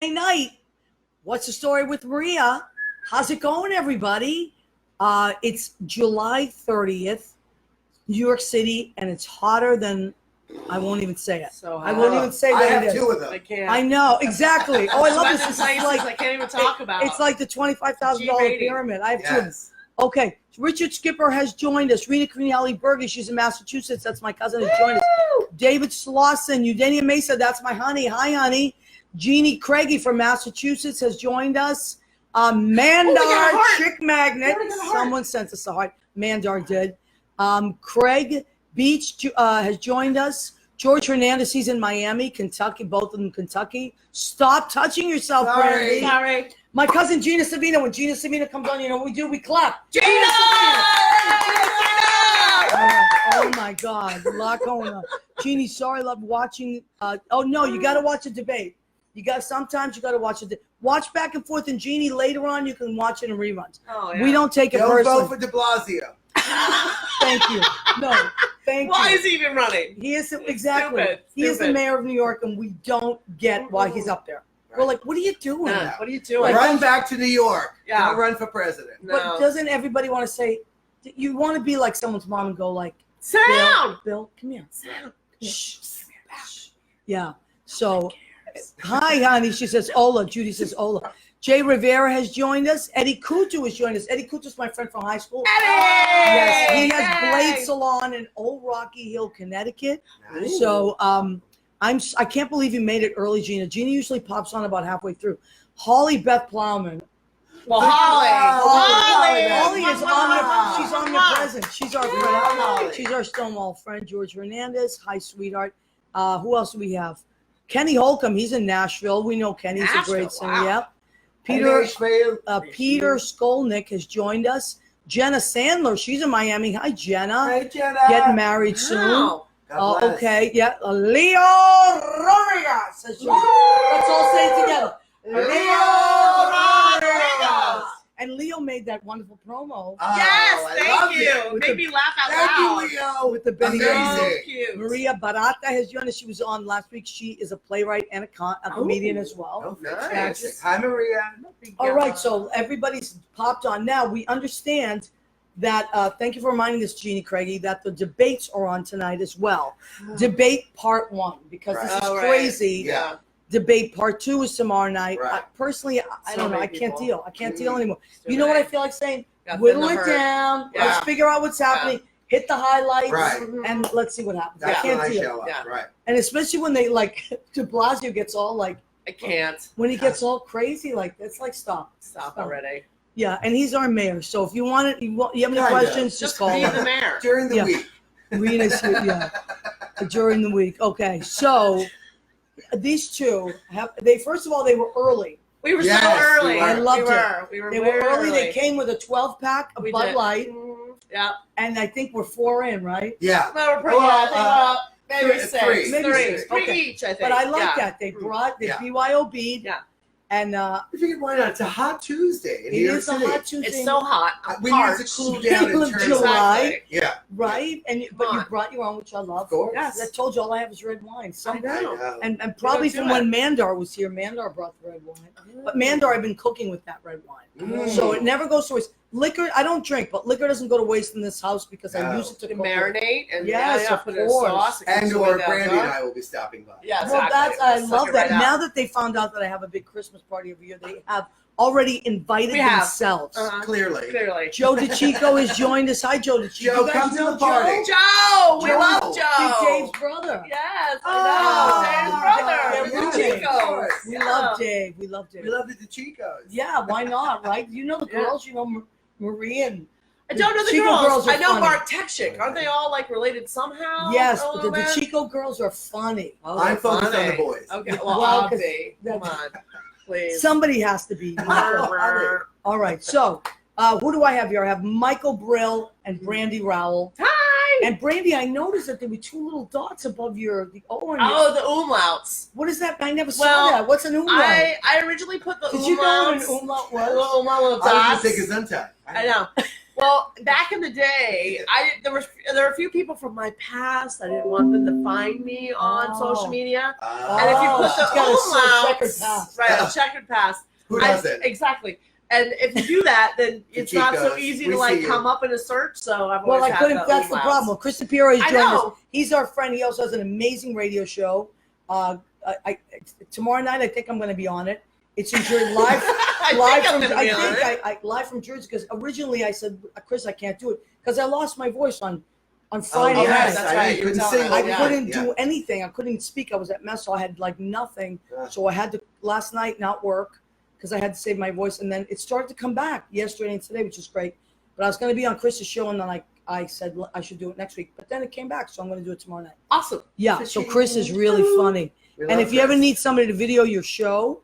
night. What's the story with Maria? How's it going, everybody? It's July 30th, New York City, and it's hotter than I won't even say it. So I won't even say what I have it is. two of them. I can't. I know exactly. Oh, I love this. This is like I can't even talk about. it's like the $25,000 G-rating. pyramid. I have two. Yes. Okay, Richard Skipper has joined us. Rita Crinelli Berger, she's in Massachusetts. That's my cousin, has joined us. David Slauson, Eudenia Mesa, that's my honey. Hi, honey. Jeannie Craigie from Massachusetts has joined us. Mandar, Chick Magnet. Someone sent us a heart. Mandar did. Craig Beach has joined us. George Hernandez, he's in Miami, Kentucky, both of them Kentucky. Stop touching yourself, Brandy. Sorry. My cousin Gina Savina, when Gina Savina comes on, you know what we do? We clap. Gina! Oh my God, a lot going on. Jeannie, sorry, I love watching. Oh no, you got to watch a debate. Sometimes you got to watch it. Watch Back and Forth, and Jeannie, later on, you can watch it in reruns. Oh, yeah. We don't take it Don't personally. vote for De Blasio. Thank you. No, thank Why you. is he even running? He is exactly. Stupid. He is the Stupid. mayor of New York, and we don't get why he's up there. We're like, what are you doing? Nah, what are you doing? Run back to New York. Yeah. Don't run for president. No. But doesn't everybody want to say? You want to be like someone's mom and go like, Sit down. Bill, come here. Sit down. Shh. Yeah. So, hi, honey. She says Ola. Judy says Ola. Jay Rivera has joined us. Eddie Kutu has joined us. Eddie Kutu's my friend from high school. Yes, he has Blade Salon in Old Rocky Hill, Connecticut. Nice. So, I can't believe you made it early, Gina. Gina usually pops on about halfway through. Holly Beth Plowman. Well, Holly. Holly is she's omnipresent. She's our friend. Holly. She's our Stonewall friend, George Hernandez. Hi, sweetheart. Who else do we have? Kenny Holcomb. He's in Nashville. We know Kenny's a great Nashville, singer. wow. Yep. Peter Skolnick has joined us. Jenna Sandler. She's in Miami. Hi, Jenna. Hey, Jenna. Getting married soon. Wow. God bless. Okay. Yeah. Leo Rodriguez has joined us. Let's all say it together. Leo Rodriguez. And Leo made that wonderful promo Oh, I Yes, love thank it. you. With Made the- me laugh out Thank loud. you, Leo. with the Benny Amazing. Hill. So cute. Maria Barata has joined us. She was on last week. She is a playwright and a comedian as well. Oh, Nice. fantastic. Hi, Maria. All right, so everybody's popped on now. We understand that, thank you for reminding us, Jeannie Craigie, that the debates are on tonight as well. Debate part 1, because this is All right. crazy. Yeah. Debate part 2 is tomorrow night. Right. Personally, I So don't know. many I can't people. deal. I can't deal Mhm. anymore. Too You know what I many. feel like saying? Got Whittle thin it the herd. down. Yeah. Let's figure out what's happening. Hit the highlights. Right. And let's see what happens. That's I can't when I deal. show up. Yeah. Right. And especially when they like De Blasio gets all like I can't. when he gets all crazy, like it's like stop. Stop already. Yeah, and he's our mayor. So if you want it, you have any Kinda. questions, just Just call be him. the mayor. During the Yeah. week. Rena's here, yeah, during the week. Okay, so these two they first of all they were early. We were Yes, so early. we were. I loved we it. were. We were They were very early. They came with a 12-pack of We Bud did. Light, Yeah. and I think we're 4 in, right? Yeah. No, we're pretty. Well, I think maybe three. 6. Maybe Three. six. Three Okay. each, I think. But I like Yeah. that they brought they Yeah. BYOB'd. Yeah. And I figured why not? It's a hot Tuesday in it New York is a City. hot Tuesday. It's so hot. I'm We need to parched. cool down Middle and of turn July. Exactly. Yeah. right? But you Come on. brought your own, which I love. Of course. Yes. I told you all I have is red wine. So I know. and probably don't do from when Mandar was here, Mandar brought the red wine. But Mandar, I've been cooking with that red wine. Mm. So it never goes to waste. Liquor, I don't drink, but liquor doesn't go to waste in this house because I No. use it to To cook. marinate and Yes, of put it in course. sauce. It And keeps or away that Brandy and dark. I will be stopping by. Yeah, Well, exactly. I Suck love it that. right out. Now that they found out that I have a big Christmas party every year, they have already invited We have. themselves. Clearly. Clearly. Joe DeChico has joined us. Hi, Joe DeChico. Joe, You guys come to know the party. Joe! We Joe. love Big Joe. Dave's brother. Yes, Oh, I know. Dave's yeah, brother. yeah, We're Chicos. We Yeah. love Dave. We love Dave. We love the DeChicos. Yeah, why not, right? You know the Yeah. girls, you know Marie and I don't know the Chico girls. girls are I know funny. Mark Tekshik. Aren't they all like related somehow? yes, a but little the bit? Chico girls are funny. Oh, I'm they're focused on the funny. boys. Okay, Well, well, I'll 'cause be. Come that's- on, please. Somebody has to be. All right, so who do I have here? I have Michael Brill and Brandy Rowell. Hi. And Brandy, I noticed that there were 2 little dots above the O on your. Oh, the umlauts. What is that? I never saw Well, that. What's an umlaut? I originally put the Did you know what an umlauts. umlaut A little was? umlaut little I was dots. going to say Gesundheit. I know. Well, back in the day, there were a few people from my past. I didn't want them to find me on Oh. social media. And if you Oh, put she's got a checkered umlauts, past. right, a checkered past. Who doesn't? Exactly. And if you do that, then it's not so Chicos, easy we to like see come you. up in a search. So I've Well, always I had couldn't. That's the umlauts. problem. Kristen Piero has I joined us. know. He's our friend. He also has an amazing radio show. Tomorrow night, I think I'm going to be on it. It's in Jersey, live, live from. Live from Jersey, because originally I said, Chris, I can't do it because I lost my voice on Friday Oh, night. yes, That's I right. know. You Couldn't were sing. telling I me, yeah. couldn't do anything. I couldn't speak. I was at mess, so I had like nothing. Yeah. So I had to last night not work because I had to save my voice, and then it started to come back yesterday and today, which is great. But I was going to be on Chris's show, and then I said I should do it next week. But then it came back, so I'm going to do it tomorrow night. Awesome. Yeah. So Chris is really funny, We and love if you ever Chris. need somebody to video your show,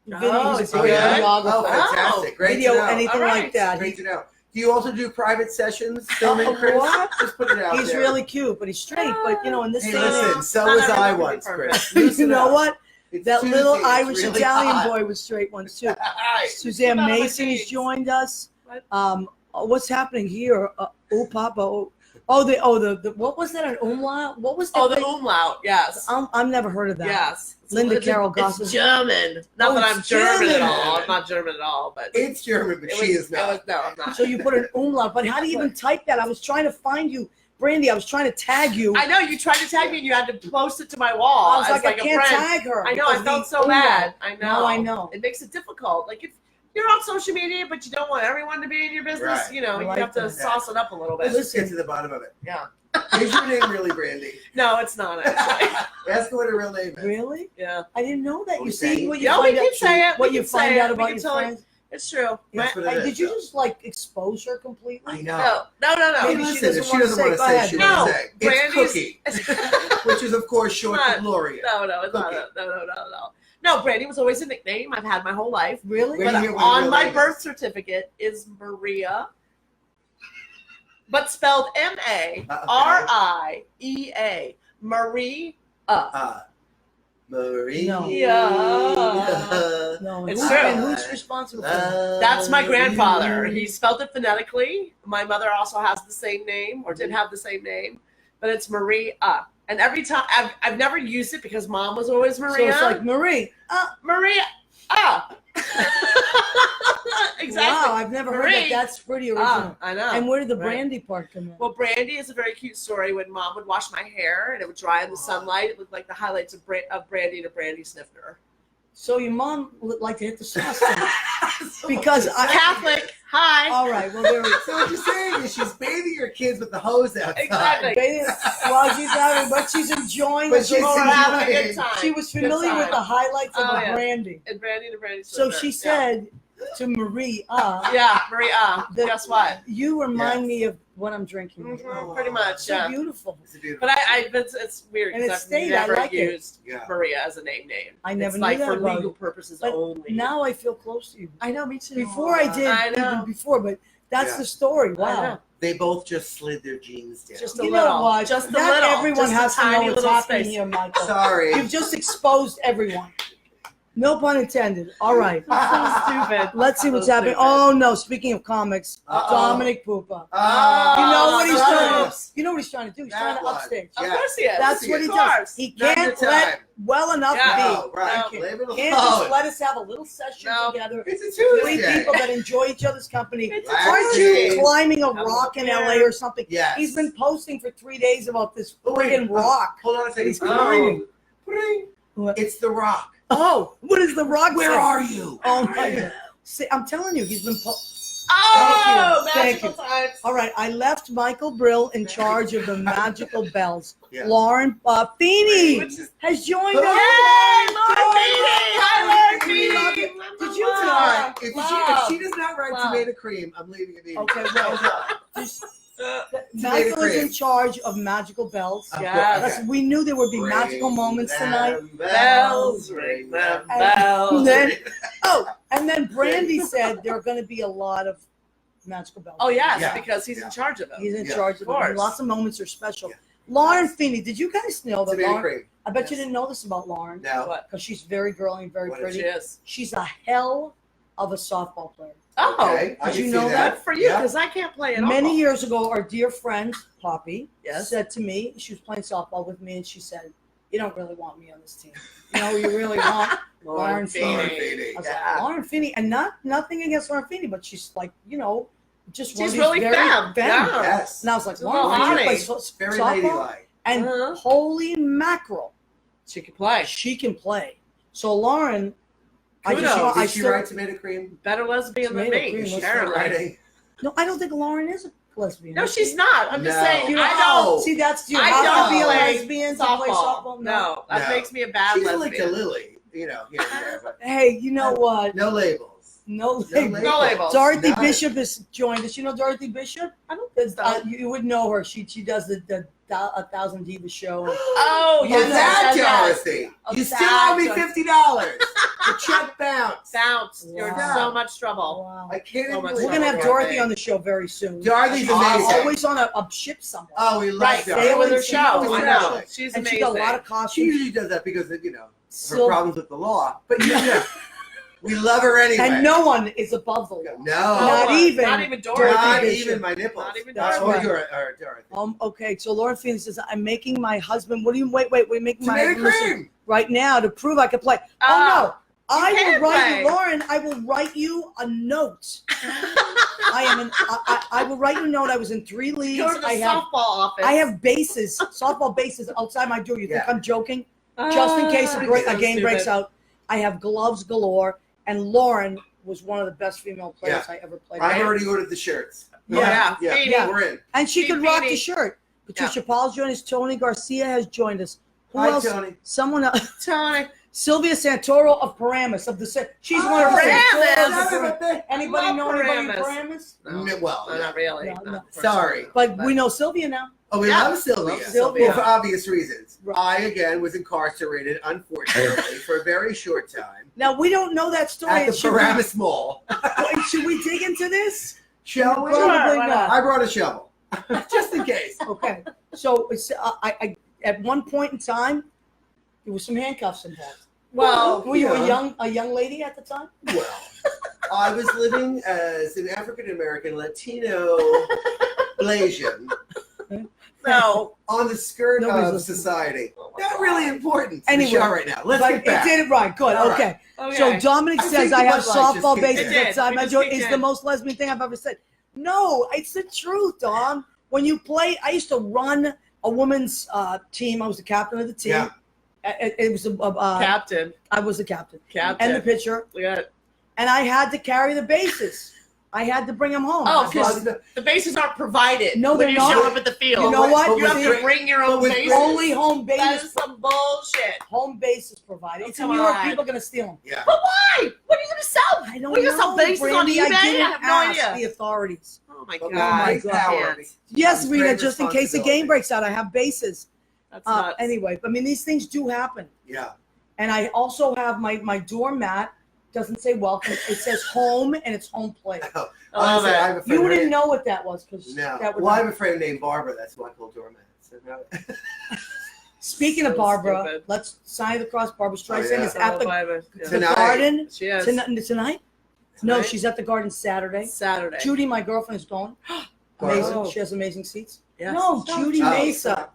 he's Oh, a is great he good? videographer. Oh, fantastic! Great Video to know. anything All right. like that. Great to know. Do you also do private sessions filming, Chris? What? Just put it out He's there. really cute, but he's straight. But in this Hey, day and age, listen. So Not was I everyone can be once, perfect. Chris. you Listen know up. what? It's That little Tuesday, it's Irish really Italian hot. boy was straight once too. All right. Suzanne Keep up with Mason has these. joined us. What? What's happening here? Oh, Papa. The what was that? An umlaut? What was that? Oh, the thing? umlaut. Yes. I've never heard of that. Yes. Linda It's- Carroll It's Gossett. German. Not Oh, that I'm it's German at German. all. I'm not German at all, but It's German, but she is not. No, I'm not. So you put an umlaut, but how do you even type that? I was trying to find you, Brandy. I was trying to tag you. I know you tried to tag me and you had to post it to my wall. I was as like, I a can't friend. tag her. I know. I because felt the so umlaut. bad. I know. Now I know. It makes it difficult. Like if you're on social media, but you don't want everyone to be in your business, Right. you know, I you like have to that. sauce it up a little bit. Let's just get to the bottom of it. Yeah. Is your name really Brandy? No, it's not actually. Ask her what her real name is. Really? Yeah, I didn't know that. Oh, You say see it. what you Yeah, we find can out. say it. What We you can say find it. out We about can your tell it. friends. it's true. That's what it Hey, is, did you though. just like expose her completely? I know. No. Hey, Maybe she listen, doesn't if she wanna doesn't say, want to go say, ahead. she No, won't say. It's Brandy's- Cookie, which is of course short Not- for Gloria. No, it's not. Cookie. No. No, Brandy was always a nickname I've had my whole life. Really? Where But do you hear what on real my name birth is? certificate is Maria, but spelled Maria. Maria. Maria. No. Yeah. No. It's Who's- true. And who's responsible for that? That's my grandfather. He spelled it phonetically. My mother also has the same name, or did have the same name, but it's Maria. And every time I've never used it because Mom was always So Maria. it's like Marie. Maria. Exactly. Wow, I've never heard Marie. that. That's pretty original. I know. And where did the Right. brandy part come in? Well, Brandy is a very cute story. When Mom would wash my hair and it would dry in the sunlight, it looked like the highlights of Brandy and a Brandy Snifter. So your mom would like to hit the sauce then. Because I. Catholic. Hi. All right. Well, there we So what you're saying is she's bathing your kids with the hose outside. Exactly. Well, she's having, but she's enjoying. But the she's Oh, we're great- having a enjoying. good time. She was Good familiar with time. the highlights of Oh, the yeah. brandy. And Brandy and a Brandy So Snifter. she Yeah. said to Marie, Yeah, Maria. that Guess what? you remind Yes. me of what I'm drinking. Mhm, pretty much, So yeah. beautiful. It's a beautiful. But it's weird And because it I've stayed. I never like it. used Yeah. Maria as a name. I never it's knew like that for about legal you. purposes But only. now I feel close to you. I know, me too. Before I did, I know. even before, but that's Yeah. the story. I Wow. know. They both just slid their jeans down. Just a You little. know what? Just a Not little. everyone just has a to know tiny what's little happening space. here, Michael. Sorry. You've just exposed everyone. No pun intended. All right. Stupid. Let's see what's So happening. stupid. Oh no! Speaking of comics, Uh-oh. Dominic Pupa. Oh, You know what he's sorry. trying to? You know what he's trying to do? He's That trying to one. upstage. Of Yeah. course he is. That's what he Of does. course. He Not can't your let time. well enough Yeah. No, be. right. No. Leave it Can't just alone. let us have a little session No. together. It's a Three Tuesday. people that enjoy each other's company. It's a Aren't Tuesday. you climbing a I'm rock in here. LA or something? Yes. He's been posting for 3 days about this Oh, wait. friggin' rock. Hold on a second. He's climbing. What? It's the Rock. Oh, what is the rock? Where say? are you? Oh my God! See, I'm telling you, he's been. Oh, Thank you. magical times. All right, I left Michael Brill in charge of the magical bells. Yeah. Lauren Feeney Which is- has joined Yay, us. Lauren Feeney! Hi, Lauren We love Feeney! it. Did you All tell right. If she does not write Wow. tomato cream, I'm leaving it. Okay, well, just- Michael is in charge of magical bells. Yes. That's- We knew there would be magical moments tonight. Bells, ring them bells. And then Brandy said there are going to be a lot of magical bells. Oh, yes, Yeah. because he's Yeah. in charge of them. He's in Yeah, charge of of it. course. Lots of moments are special. Yeah. Lauren Feeney, did you guys know that Tomato Lauren? cream. I bet you Yes. didn't know this about Lauren No. What? because she's very girly and very What is pretty. She is. She's a hell of a softball player. Oh, Okay, I Did can you see know good for you Yeah. because I can't play at all. Many years ago, our dear friend Poppy Yes. said to me, she was playing softball with me, and she said, "You don't really want me on this team. You know, you really want Lauren Feeney." Lauren I Feeney. was Yeah. like, Lauren Feeney, and nothing against Lauren Feeney, but she's like, you know, just one of She's these really very femme. Yeah. Yes. And I was like, She's a Lauren little Feeney hottie. plays Very softball, ladylike. and Uh-huh. holy mackerel, She can play. she can play. So Lauren, I Kudos. just want, I Did she still, write tomato cream? Better lesbian than Tomato me. cream was Apparently. Writing? no, I don't think Lauren is a lesbian. No, is she's she? not. I'm just No. saying. You I know, don't. see, that's you I have don't to be a play lesbian to play softball. No, that No. makes me a bad She's lesbian. like a Lily, you know, here and there, but Hey, you know what? no labels. No, No labels. No labels. Dorothy None. Bishop is joined us. You know Dorothy Bishop? I don't think so. You would know her. She does the 1,000 Divas show. Oh, Oh, yes, that yes, Dorothy. Oh, You still that owe me Dorothy. $50. The check bounced. Bounce. You're in Wow. so much trouble. Wow. I can't So even much believe We're gonna have it. Dorothy on the show very soon. Dorothy's She's amazing. always on a ship somewhere. Oh, we love Right, Dorothy. stay with her She show. always I does know. it. She's and amazing. she got a lot of She costumes. usually does that because of, her Sil- problems with the law. But we love her anyway. and no one is above the law. No. Not even Not even Dorothy Dorothy. Not Bishop. even my nipples. Not even That's Dorothy. right. Or Dorothy. Okay, so Lauren Phoenix says, I'm making my husband, what do you, wait, we're making my Tomato husband listen cream. right now to prove I can play. Oh, Oh no, I will can write play. you, Lauren, I will write you a note. I will write you a note. I was in 3 leagues. Go to the I have, softball office. I have bases, softball bases outside my door. You think Yeah. I'm joking? Just in case Ah, a so game breaks stupid. out. I have gloves galore, and Lauren was one of the best female players I ever played I've with. already ordered the shirts. Yeah. Yeah. Phoebe. Yeah. We're in. And she could Phoebe. rock the shirt. Patricia Paul's joined us. Tony Garcia has joined us. Who Hi, else? Tony. Someone else. Tony. Sylvia Santoro of Paramus of the she's one of the Paramus. Santoros of Paramus. Anybody love know anybody in Paramus. Paramus? No, Well, no, not really. No, Not no. Sorry. But we know Sylvia now. Oh, we Yeah. love Sylvia. Love Sylvia. Well, for obvious reasons. Right. I, again, was incarcerated, unfortunately, for a very short time Now we don't know that story. at the Should we- Paramus Mall. Wait, should we dig into this? Shall we? Probably why not. I brought a shovel, just in case. Okay. So it's, I at one point in time, there was some handcuffs involved. Well, Were you yeah. a young lady at the time? Well, I was living as an African American Latino Blasian no. on the skirt Nobody's of listening. society. Oh my Not God. really important to Anyway, the show right now. Let's But get back. it did it right. Good. All Okay. right. Okay. So Dominic I says think I the have Bud Light just softball kicked bases in. It did. outside We my just door. kicked It's in. the most lesbian thing I've ever said. No, it's the truth, Dom. When you play, I used to run a women's team. I was the captain of the team. Yeah. It was Captain. I was the captain Captain. and the pitcher, Look at it. and I had to carry the bases. I had to bring them home. Oh, That's why- because the bases aren't provided No, when they're you not. show up at the field. You know what? But You have with to bring your own with bases. only home That bases. is some bullshit. Home bases provided. Oh, It's in come New York. on. People are gonna steal them. Yeah. But why? What are you going to sell? I don't What, you know. gonna sell bases on Brandy, eBay? I didn't have no ask idea. the authorities. Oh my But god. with my God. power, Yes, It's Rita, great just in case the game responsibility. breaks out, I have bases. That's nuts. Anyway, I mean, these things do happen. Yeah. And I also have my doormat doesn't say welcome. It says home, and it's home plate. Oh, I love honestly, I it. have a friend You named- didn't know what that was because No. that would Well, I not- have a friend named Barbara. That's who I call doormat. So no. Speaking of So Barbara, stupid. let's sign the cross. Barbara Streisand yeah. is at the Yeah. Tonight. garden She is. tonight. No, Tonight? she's at the garden Saturday. Saturday. Judy, my girlfriend, is going. Barbara. Amazing. Oh. She has amazing seats. Yes. No, Judy Oh. Mesa.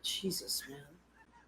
Jesus, man.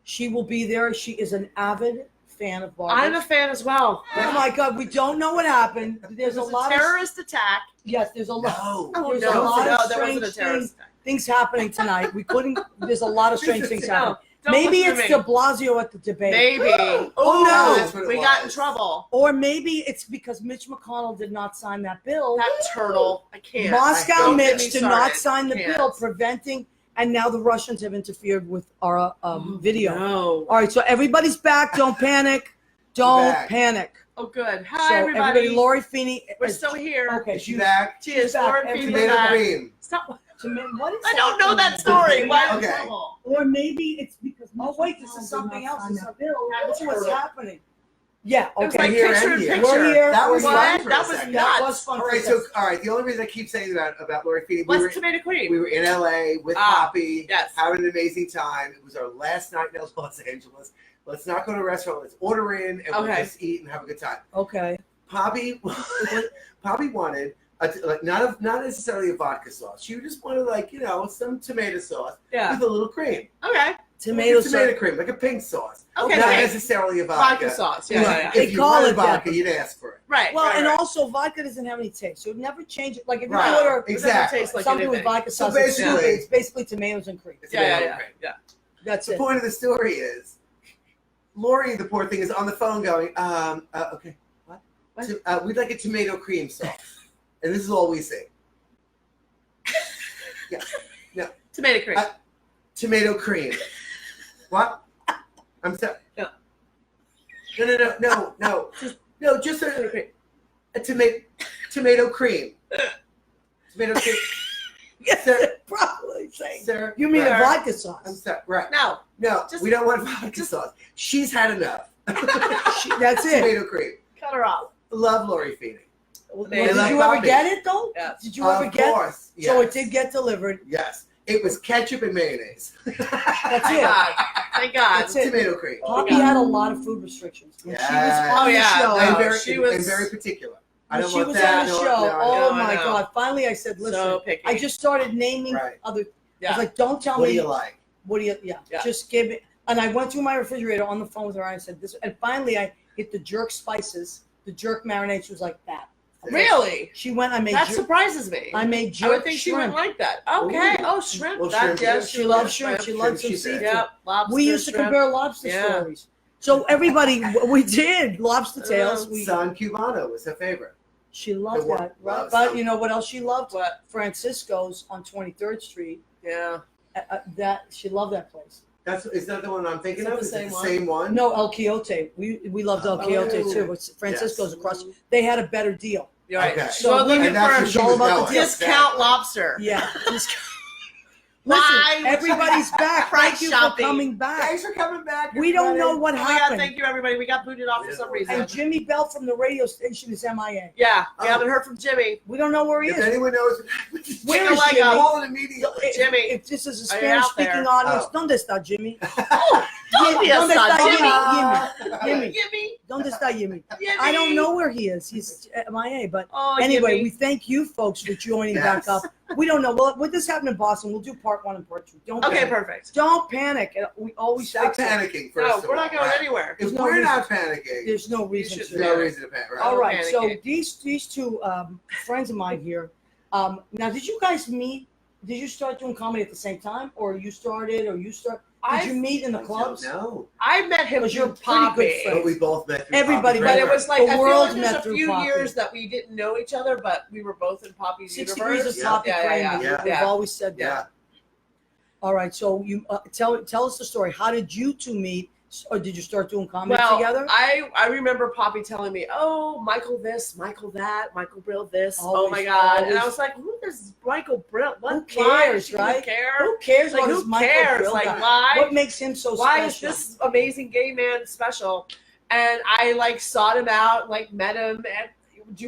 She will be there. She is an avid fan of Barbara. I'm a fan as well. Oh my God, we don't know what happened. There's It a was lot terrorist attack. yes, there's a lot. No. Oh, There's no. a lot No, of there wasn't a strange terrorist attack. things happening tonight. We couldn't. There's a lot of strange things No, happening. don't Maybe listen it's to De Blasio at the debate, Maybe. Oh, no. That's what it We got in was. trouble. or maybe it's because Mitch McConnell did not sign that bill. That turtle. I can't. Moscow Don't get Mitch me did started. not sign the Can't. bill, preventing, and now the Russians have interfered with our video. No. All right, so everybody's back. Don't panic. Don't Back. panic. Oh, good. So Hi, everybody. Lori Feeney. We're still here. Okay, Is she back? She is. back. Lauren Every Phoebe's Tomato back. cream. Stop. What is I don't know that story. Why are we in Okay. trouble? Or maybe it's because wait, this is something else. This is a bill. This is what's happening. Yeah. It was Okay. like Here picture in and here. picture. We're here. That was We're fun here. for a That was second. That nuts. was fun. All right, so all right. The only reason I keep saying about Lori Feeney, What's tomato cream? we were in LA with Ah, Poppy, yes. having an amazing time. It was our last night in Los Angeles. Let's not go to a restaurant. Let's order in and we'll Okay. just eat and have a good time. Okay. Poppy wanted not necessarily a vodka sauce. She just wanted some tomato sauce Yeah. with a little cream. Okay. Tomato tomato sauce. cream, like a pink sauce. Okay. Not Okay. necessarily a Vodka vodka. sauce. Yeah. Right. Yeah. Yeah. They If you call wanted it that, vodka, but- you'd ask for it. Right. Well, right, and right. also vodka doesn't have any taste, so it never changes. Like if you Right. order It doesn't Exactly. taste like something with anything. vodka So sauce, it's basically- stupid. It's basically tomatoes and cream. It's Yeah. Yeah. tomato Yeah. cream. Yeah. That's The it. point of the story is, Lori, the poor thing, is on the phone going, okay, what? What? We'd like a tomato cream sauce. And this is all we say. Tomato cream. Tomato cream. What? I'm sorry. No. No. Just Tomato cream. a tomato cream. Tomato cream. Yes, Sir. probably saying. Sir. You mean right. a vodka I'm sauce? sorry. Right. No. No, Just- we don't want vodka just- sauce. She's had enough. That's it. Tomato cream. Cut her off. Love Lori Feeney. Well, They did love you ever Bobby. get it though? Yeah. Did you ever Of get? course. Yes. So it did get delivered. Yes. It was ketchup and mayonnaise. That's Thank it. God. Thank God. That's it. Tomato cream. Poppy God. had a lot of food restrictions when she was Yes. on Oh, yeah. the show. And No, very, she and was- very particular. I When don't she want was that. on the No, show. no, Oh no, my no. God! Finally, I said, "Listen." So picky. I just started naming Right. other. I Yeah. was like, "Don't tell What do me you like? what do you? Yeah, Yeah. just give it." And I went through my refrigerator on the phone with her. And I said, "This." And finally, I hit the jerk spices, the jerk marinade. She was like that. Really? She went. I made. That jerk, surprises me. I made I jerk would think she shrimp. would like that. Okay. Ooh. Oh, shrimp. Well, that, shrimp, yes, yeah. She loves shrimp. She loves some Shrimp, she said. seafood. Yep. Lobster. We used to shrimp. compare lobster Yeah. stories. So everybody, we did lobster tails. We, San Cubano was her favorite. she loved The one- that, right? loves But them. you know what else she loved? What? Francisco's on 23rd Street. Yeah. That she loved that place. Is that the one I'm thinking Is it of? the Is it same the one? same one? No, El Quixote. We loved El Oh. Quixote too. It's Francisco's Yes. across. They had a better deal. You're right. Okay. So So looking looking And that's for what she all was about the going. discount lobster. Yeah. Why Listen, would you everybody's back. price Thank you shopping? for coming back. Thanks for coming back. We don't know everybody. what Oh my God, happened. thank you everybody. We got booted off for some reason. And Jimmy Bell from the radio station is MIA. Yeah, we Oh. haven't heard from Jimmy. We don't know where he If is. anyone knows, Where a is leg Jimmy? up. call it immediately. Jimmy. If this is a Are you out Spanish-speaking there? audience, Oh. ¿dónde está Jimmy? Oh, don't be a ¿Dónde son, está Jimmy. Jimmy? Jimmy. ¿Dónde está Jimmy? Jimmy. I don't know where he is. He's MIA. But Oh, anyway, Jimmy. we thank you folks for joining Yes. back up. We don't know. Well, what this happened in Boston, we'll do part 1 and part 2. Don't Okay, panic. perfect. Don't panic. We always Stop fix it. panicking first. No, of we're not all, going right? anywhere. If There's no we're reason. not panicking, There's no reason should to. there's no reason to panic. Right? All right, Don't so panic. these two friends of mine here. Now, did you guys meet? Did you start doing comedy at the same time, or you started, or you start? Did you meet in the clubs? No, I met him Because you're through pretty good Poppy. friends. but we both met. through Everybody, Poppy But it Bremer. was like, The I feel world like met there's a through few Poppy. years that we didn't know each other, but we were both in Poppy's 6 universe. degrees of Yeah. Poppy Yeah, Kramer. yeah, yeah. We've Yeah. always said that. Yeah. All right, so you tell us the story. How did you two meet, or did you start doing comedy Well, together? I remember Poppy telling me, "Oh, Michael this, Michael that, Michael Brill this. oh my Always, God!" And I always. was like, "Who is Michael Brill? What? Who Why cares, does she right? Care? Who cares Like, about who this Michael cares? Brill Like, guy? why? What makes him so Why special? is this amazing gay man special?" And I like sought him out, like met him at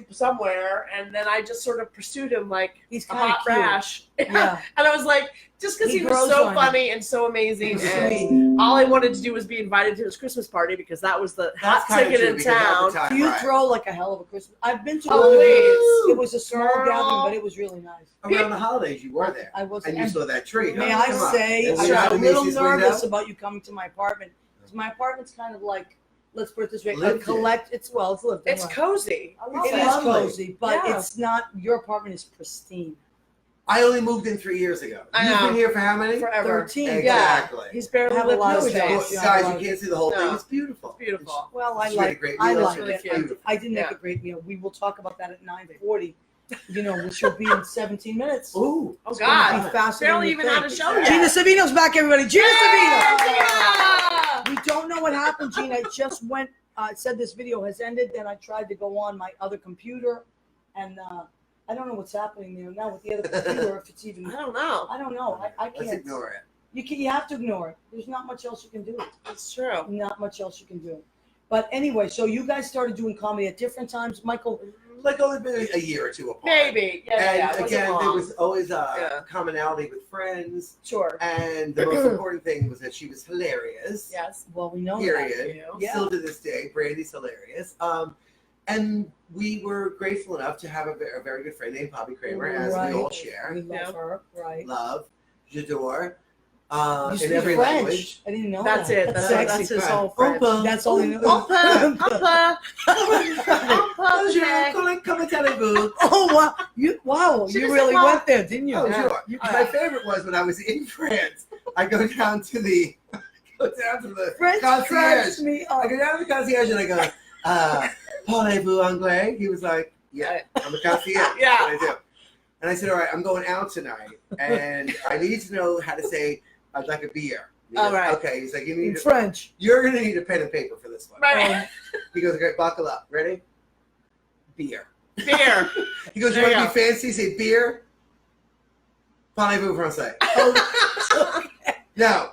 somewhere, and then I just sort of pursued him like He's a kind of hot cute. rash. Yeah. And I was like, just because He he was grows so on you. funny and so amazing, He's and sweet. all I wanted to do was be invited to his Christmas party because that was the That's hot kinda ticket true in because at town. the time, Do you right, throw like a hell of a Christmas? I've been to Oh, one. please. It was a small Girl. gathering, but it was really nice. around the holidays you were there, I was. and you saw that tree. May huh? I Come on. say, And I we was had a the little Macy's nervous window. about you coming to my apartment because my apartment's kind of like, let's put it this way, a Lived in. it's it's lived in. It's right. cozy. I love It it. is lovely. cozy, but Yeah. it's not. Your apartment is pristine. I only moved in 3 years ago. I You've know. been here for how many? Forever. 13. Exactly. He's barely I have a lived lot of those stuff. days. Yeah. Guys, you can't see the whole No. thing. It's beautiful. It's beautiful. Well, I She made a like. great I meal. like Really it. cute. I did make Yeah. a great meal. We will talk about that at 9:40. You know, which will be in 17 minutes. Ooh. Oh It's gonna be God. faster Barely than you even had think. a show yet. Gina Savino's back, everybody. Gina Savino. Yeah. We don't know what happened, Gina. It just went. It said this video has ended. Then I tried to go on my other computer, and I don't know what's happening there now with the other computer. If it's even, I don't know. I don't know. I Let's can't. ignore it. You have to ignore it. There's not much else you can do. It's true. Not much else you can do. But anyway, so you guys started doing comedy at different times, Michael. Like only been a year or two apart. Maybe. Yeah. And yeah. It wasn't again, long. there was always a Yeah. commonality with friends. Sure. And the most important thing was that she was hilarious. Yes. Well, we know that. Period. You. Yeah. Still to this day, Brandy's hilarious. And we were grateful enough to have a very good friend named Bobby Kramer, as we all share. We love her, right? Love, j'adore. You In speak every French. language. I didn't know That's that. it. That's sexy. his whole French. That's all I know. Umpa. Bonjour, Okay. comment allez-vous? Oh wow! You really Simple. went there, didn't you? Oh, Yeah. sure. You- My favorite was when I was in France. I go down to the French concierge. cracks me up. I go down to the concierge and I go, parlez-vous anglais? He was like, yeah, I'm a concierge. Yeah. That's what I do. And I said, all right, I'm going out tonight, and I need to know how to say, I'd like a beer. He goes, All right. Okay. He's like, In French. you're going to need a pen and paper for this one. Right. He goes, okay, buckle up. Ready? Beer. Beer. He goes, you There you want to be fancy? Say beer. Parlez-vous français? No.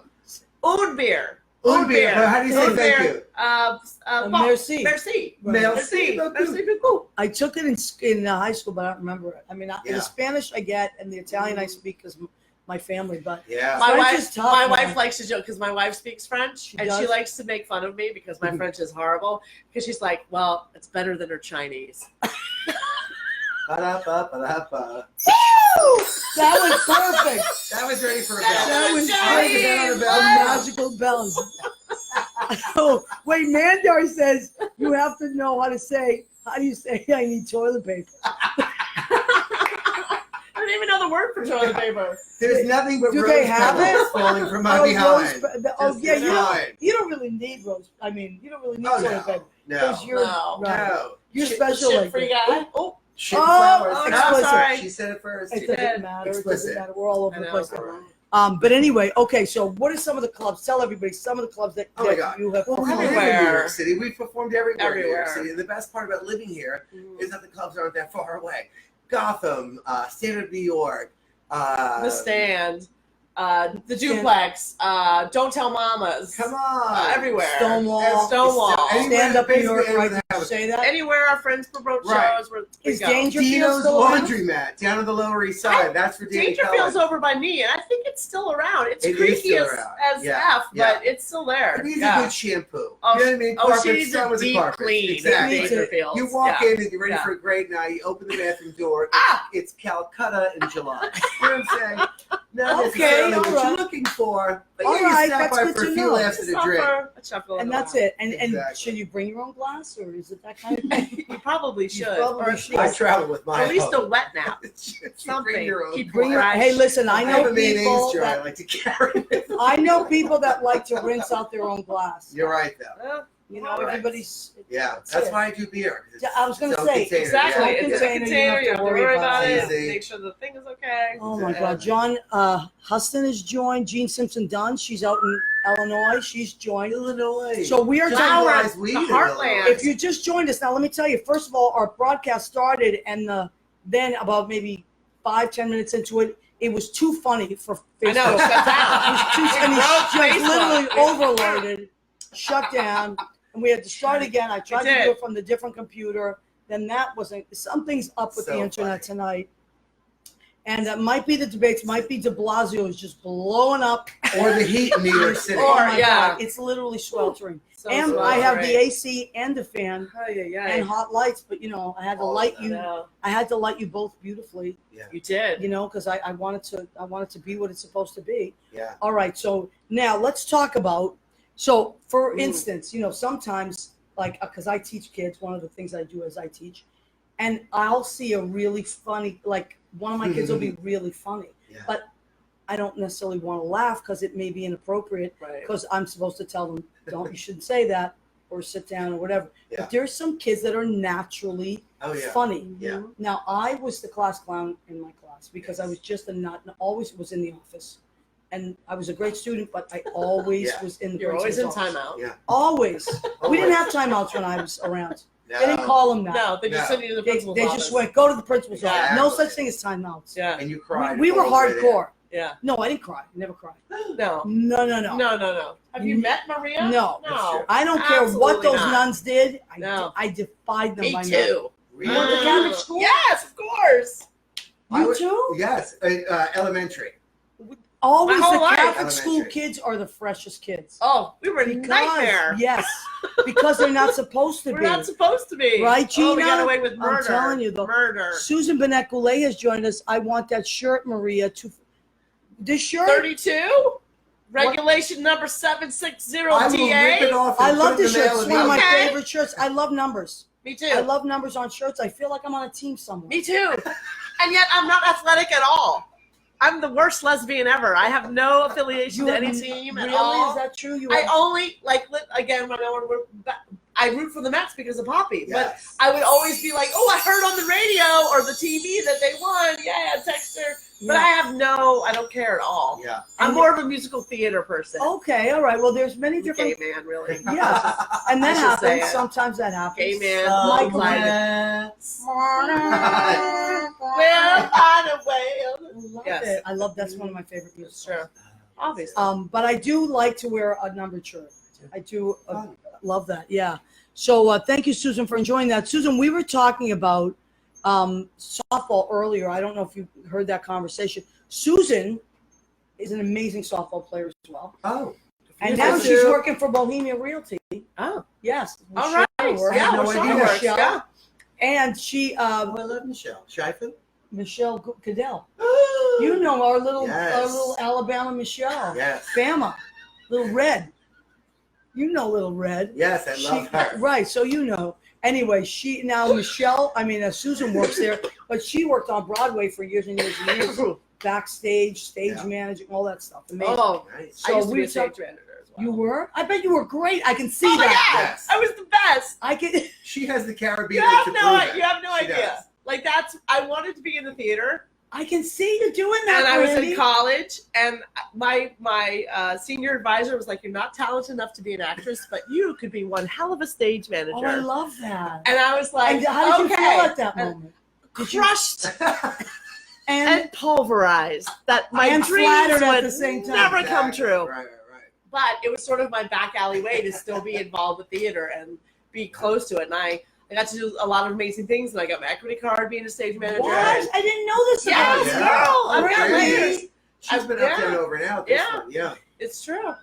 Oud beer. Oud beer. Well, how do you say Oud thank beer. you? Merci. Merci. Merci. Merci beaucoup. I took it in high school, but I don't remember it. I mean, Yeah. the Spanish I get, and the Italian I speak because my family. But Yeah. My French wife, is tough, my man. wife likes to joke because my wife speaks French, She and she does? likes to make fun of me because my French is horrible. Because she's like, "Well, it's better than her Chinese." Ba-da-ba-ba-da-ba. that was perfect. That was ready for a That bell. That was Chinese. perfect. Bell. Magical bells. Oh wait, Mandar says you have to know how to say. How do you say I need toilet paper? I don't even know the word for toilet paper. There's nothing but Do rose they have petals it? falling from my Oh, behind. oh yeah, behind. you don't really need rose. I mean, you don't really need Oh, toilet paper no. because No. you're No. right. No. You're Shit- special shit like free that. guy. Oh, Shit Oh, flowers. oh, no, explicit. sorry. She said it first. It She doesn't did. matter. It Explicit. doesn't matter. We're all over I the know. place. All right. But anyway, okay. So, what are some of the clubs? Tell everybody some of the clubs that, Oh my that God. you have Well, we performed. live in New Everywhere. York City. We've performed everywhere in New York Everywhere. City. The best part about living here Mhm. is that the clubs aren't that far away. Gotham, Standard New York, The Stand, the Duplex, Don't Tell Mamas. Come on. Everywhere. Stonewall. Stonewall. Anywhere- Stand up New basically York, anywhere right? that Did you has- say that? Anywhere our friends promote Right. shows, we Is go. Dangerfield Dino's still around? Laundromat down on the Lower East Side. That's for Danny Dangerfield's Cohen. over by me, and I think it's still around. It's It is creaky still as, around. as Yeah, F, yeah. but it's still there. It needs Yeah. a good shampoo. Oh, you know what I mean? Oh, she Carpet, needs start a with the deep carpet. clean. Exactly. Needs a- Dangerfield. You walk Yeah. in and you're ready Yeah. for a great night. You open the bathroom door. Ah! It's Calcutta in July. You know what I'm saying? Not Okay, necessarily all what right. you're looking for, but All yeah, right, you stop that's by good for to a few know. laughs Just and a drink. offer a chuckle. And that's it. And Exactly. should you bring your own glass, or is it that kind of thing? You probably should. probably or should. I travel with my at least a own. wet nap. You bring your own. Keep Bring your, fresh. hey, listen, I I have know a mayonnaise people jar I that like to carry. I know people that like to rinse out their own glass. You're right, though. You know, All right. everybody's. Yeah, That's that's it. why I do beer. 'cause Yeah, I was gonna it's its own say, container. Exactly. Yeah. It's a Container, container. You don't have to worry about it. Easy. Make sure the thing is okay. Oh my Yeah. God, John Huston has joined. Jean Simpson Dunn, she's out in Illinois. She's joined. Illinois. So we are Just Flower, talking. legalize weed the in heartland. Illinois. If you just joined us now, let me tell you. First of all, our broadcast started, and then about maybe 5-10 minutes into it, it was too funny for Facebook. I know. Shut down. It was too, and It he broke just Facebook. literally overloaded, shut down, and we had to start again. I tried to did. do it from the different computer. Then that wasn't. Something's up with So the internet funny. tonight. And that might be the debates, might be de Blasio is just blowing up. Or the heat in New York City. Oh my yeah. God, it's literally sweltering. So And swell, I have right. the AC and the fan Oh, yeah, yeah. and hot lights, but I had to All of light that. you. No, I had to light you both beautifully, you did. because I wanted to be what it's supposed to be. Yeah. All right, so now let's talk about. So, for Ooh. instance, sometimes because I teach kids, one of the things I do is I teach, and I'll see a really funny, like one of my kids will be really funny, Yeah. but I don't necessarily want to laugh because it may be inappropriate Right. because I'm supposed to tell them, you shouldn't say that or sit down or whatever. Yeah. But there's some kids that are naturally Oh yeah. funny. Yeah. Now I was the class clown in my class because I was just always was in the office, and I was a great student, but I always Yeah. was in the You're always in principal's timeout. office. Yeah. Always. We didn't Always. have timeouts when I was around. No. They didn't call them that. No, they just No. send you to the They principal's just office. went, go to the principal's office. No Exactly. such thing as timeouts. Yeah. And you cried. We were all the way there. hardcore. Yeah. No, I didn't cry. I never cried. No. No. No. Have you met Maria? No. That's No. true. I don't care what Absolutely those not. nuns did. No. I defied them Me by now. too. Really? You went to Catholic school? Yes, of course. I You was- too? Yes. Elementary. Always My whole the life. Catholic school Elementary. kids are the freshest kids. Oh, we were a Because- nightmare. Yes, because they're not supposed to We're be. not supposed to be. Right, Oh, we Gina? got away with murder. I'm telling you, though. Murder. Susan Benet Goulet has joined us. I want that shirt, Maria. This shirt? 32? Regulation number 760 I will rip it TA? off. I and love put it in this the shirt. mail It's one of my Okay. favorite shirts. I love numbers. Me I too. love numbers on shirts. I feel like I'm on a team somewhere. Me too. And yet I'm not athletic at all. I'm the worst lesbian ever. I have no affiliation to any team at really? all. Is that true? You I only again when I root for the Mets because of Poppy, but Yes. I would always be like, oh, I heard on the radio or the TV that they won. Yeah, text her. But I don't care at all. Yeah. I'm more of a musical theater person. Okay, all right. Well, there's many different. Gay man, really. Yeah, and that I should say happens. it. Sometimes that happens. Gay man. Michael like, Let's- we'll find a way. I love Yes. it. I love that's one of my favorite music. It's true. Obviously. But I do like to wear a numbered shirt. I do Fun. love that. Yeah. So thank you, Susan, for enjoying that. Susan, we were talking about softball earlier. I don't know if you heard that conversation. Susan is an amazing softball player as well. Oh. And Yes, now I she's do. working for Bohemia Realty. Oh. Yes. All Michelle right. works. Yeah, no Michelle idea. works. Michelle. Yeah. And she, Oh, I love Michelle. Shifin? Michelle Cadell. You know our little Yes. Alabama Michelle. Yes. Bama. Little Red. You know Little Red. Yes, I love her. Right, so you know. Anyway, Susan works there, but she worked on Broadway for years and years and years. Backstage, stage Yeah. managing, all that stuff. Amazing. Oh, Nice. So I used to be we a stage talk- manager as well. You were? I bet you were great. I can see Oh my that. God. Yes. I was the best. I can. She has the You Caribbean. have to no, prove it. you have no She idea. does. Like I wanted to be in the theater, I can see you doing that. and I was Randy. in college, and my senior advisor was like, "You're not talented enough to be an actress, but you could be one hell of a stage manager." Oh, I love that. and I was like, And how did you "Okay." feel at that And moment? Did you- crushed and and pulverized that my And dreams flattered at would the same time. never come Exactly. true. Right. But it was sort of my back alley way to still be involved with theater and be close to it. And I got to do a lot of amazing things, and I got my equity card being a stage manager. what? And I didn't know this about Yes, you. Yeah. girl, I've got Really? layers. She's been up there and over and out. This Yeah. one. Yeah. It's true.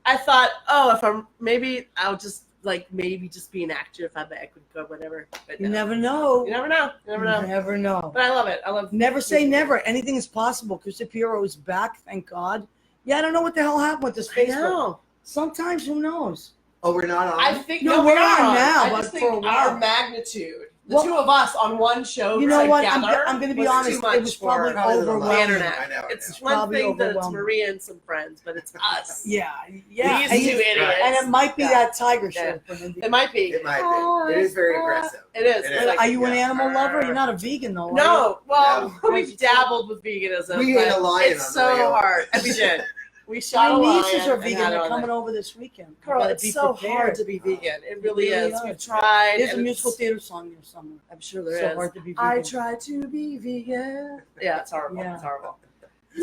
I thought, oh, if I'm I'll just maybe just be an actor if I have the equity card, whatever. But You no. never know. You never know. You never know. Never know. But I love it. I love. Never say never. Anything is possible. Chris Shapiro is back, thank God. Yeah, I don't know what the hell happened with this I Facebook. know. Sometimes, who knows? Oh, we're not on. I think No, we we're are on now, I but just for think a while. our magnitude, the Well, two of us on one show You know what? together, I'm going to be was honest. Too much It was probably for Probably a little the overwhelming. internet. I know, I It's know. one Probably thing that it's overwhelming. Maria and some friends, but it's us. Yeah, yeah. These And, two you- idiots. and it might be Yeah. that tiger Yeah. shirt. for Mindy. It might be. It might be. It is very aggressive. It is. It It's is. like, Are you an yeah. animal lover? You're not a vegan, though. are no, well, No. we've dabbled with veganism. We but ate a lion It's on the way so over. hard. And we did. We you? shot My a lion. nieces are and vegan. had it They're on coming there. over this weekend. You Girl, gotta it's be so prepared. hard to be vegan. It really really is. is. We've tried. There's a and musical it's- theater song there somewhere. I'm sure there so is. hard to be vegan. I try to be vegan. Yeah, it's horrible. Yeah. It's horrible.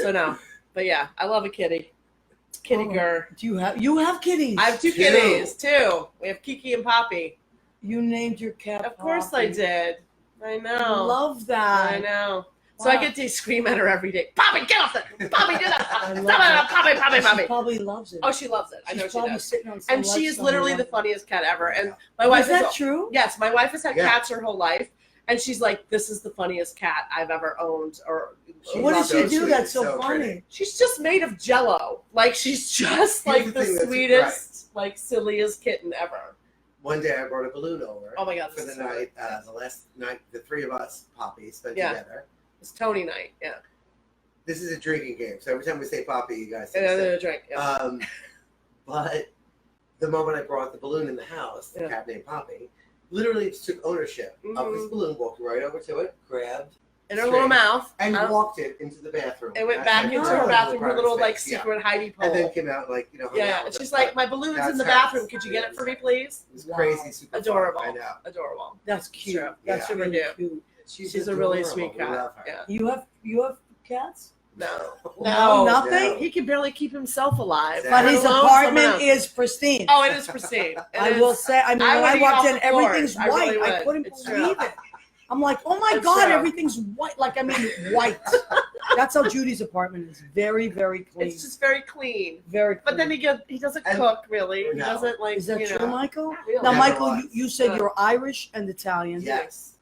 So no, but yeah, I love a kitty. Kitty Oh. girl. Do you have kitties? I have two Two. kitties too. We have Kiki and Poppy. You named your cat. Of course I Poppy. did. I I know. love that. I know. So I Wow. get to scream at her every day. Poppy, get off that! Poppy, do that! I Stop love it! that. Poppy, Poppy, She Poppy! probably loves it. Oh, she loves it. I know She's she probably does. sitting on some And she left is literally the somewhere. funniest cat ever. And my Is wife that is. true? Yes, my wife has had Yeah. cats her whole life, and she's like, "This is the funniest cat I've ever owned." Or She's What not does she so do sweet, that's so so funny? pretty. she's just made of Jello. Like she's just Here's like the the thing that's- sweetest, like silliest kitten ever. One day I brought a balloon over Oh my God, for this the is so night. The last night, the three of us, Poppy, spent Yeah. together. It's Tony night. Yeah, This is a drinking game, so every time we say Poppy, you guys say and stuff. then a drink. Yeah. But the moment I brought the balloon in the house, the Yeah. cat named Poppy, literally took ownership of this Mhm. balloon, walked right over to it, grabbed, in her little mouth. and Huh? walked it into the bathroom. It went I- back I- into Oh. her bathroom, her private little like space, yeah. secret hidey hole. And then came out like hung Yeah, out and with she's us, like, but "My balloon's that's in the her. bathroom. Could you get it for me, please?" It was Wow. crazy, super Adorable. Fun. I know. Adorable. That's cute. Sure. That's Yeah. really Super cute. She's a really adorable. sweet We cat. love her. Yeah. You have cats? No. No, No. nothing. He can barely keep himself alive. But But let his alone apartment someone else. is pristine. Oh, it is pristine. It I is- will say. I mean, I when would I eat walked off in, the floors. everything's I white. really I would. couldn't It's believe true. it. I'm like, oh my It's God, true. everything's white. Like, I mean, white. That's how Judy's apartment is. Very, very clean. It's just very clean. Very clean. But then he doesn't And- cook really. He No. doesn't like. Is that you true, know. Michael? Really. Now, Never Michael, was. you said Yeah. you're Irish and Italian. Yes.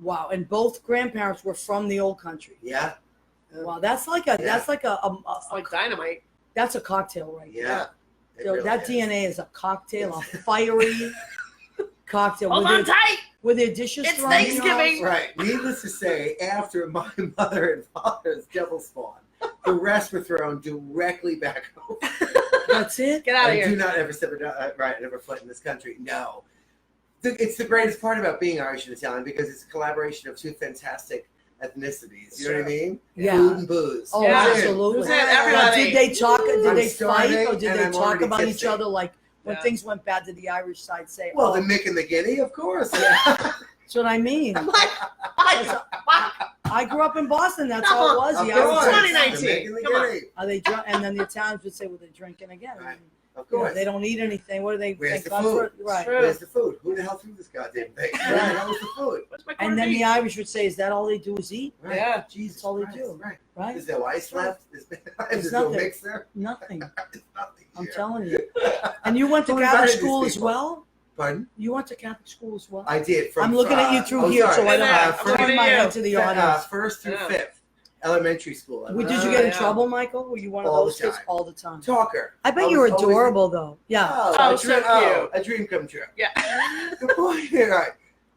Wow, and both grandparents were from the old country. Yeah. Wow, that's like a Yeah. that's like a It's like dynamite. that's a cocktail right there. Yeah. It So really that is. DNA is a cocktail, a fiery cocktail. Hold Were on there, tight. were there dishes It's thrown in your Thanksgiving. house? Right. Needless to say, after my mother and father's devil spawn, the rest were thrown directly back home. That's it. Get out of And here. do not ever step ever foot in this country. No. It's the greatest part about being Irish and Italian because it's a collaboration of two fantastic ethnicities. You know what I mean? Yeah. Food and booze. Oh, Yeah. absolutely. Who's in? Now, Everybody. did they talk? Did I'm they fight, starving or did and they I'm talk already about each tipsy. other? Like when Yeah. things went bad, did the Irish side say, Well, "Oh, the Mick and the Guinea, of course. that's what I mean"? I grew up in Boston. That's how it was. Of The course. Irish side. 2019. The Mick and the Come on. Guinea. Are they drunk? And then the Italians would say, "Well, they're drinking again." Right. Of You know, course. they don't eat anything. What do they? Where's thank the God food? for- right. True. Where's the food? Who the hell threw this goddamn thing? Where the hell is the food? Where's my And corned then beef? the Irish would say, "Is that all they do is eat?" Right. Yeah. Jesus all they Christ. do. Right. Right? There's no ice left. There's nothing. no mixer. Nothing. It's nothing I'm here. telling you. And you went to Who Catholic invited these school as people? well. Pardon? You went to Catholic school as well. I did. I'm looking at you through here, so I don't I'm have looking to turn at my you. head to the audience. First through Yeah. fifth, elementary school. Did you get in yeah. trouble, Michael? Were you one of All those the kids time. all the time? Talker. I bet I you were was always- adorable, though. Yeah. Oh, a so dream, cute. a dream come true. Yeah. Good boy. Yeah,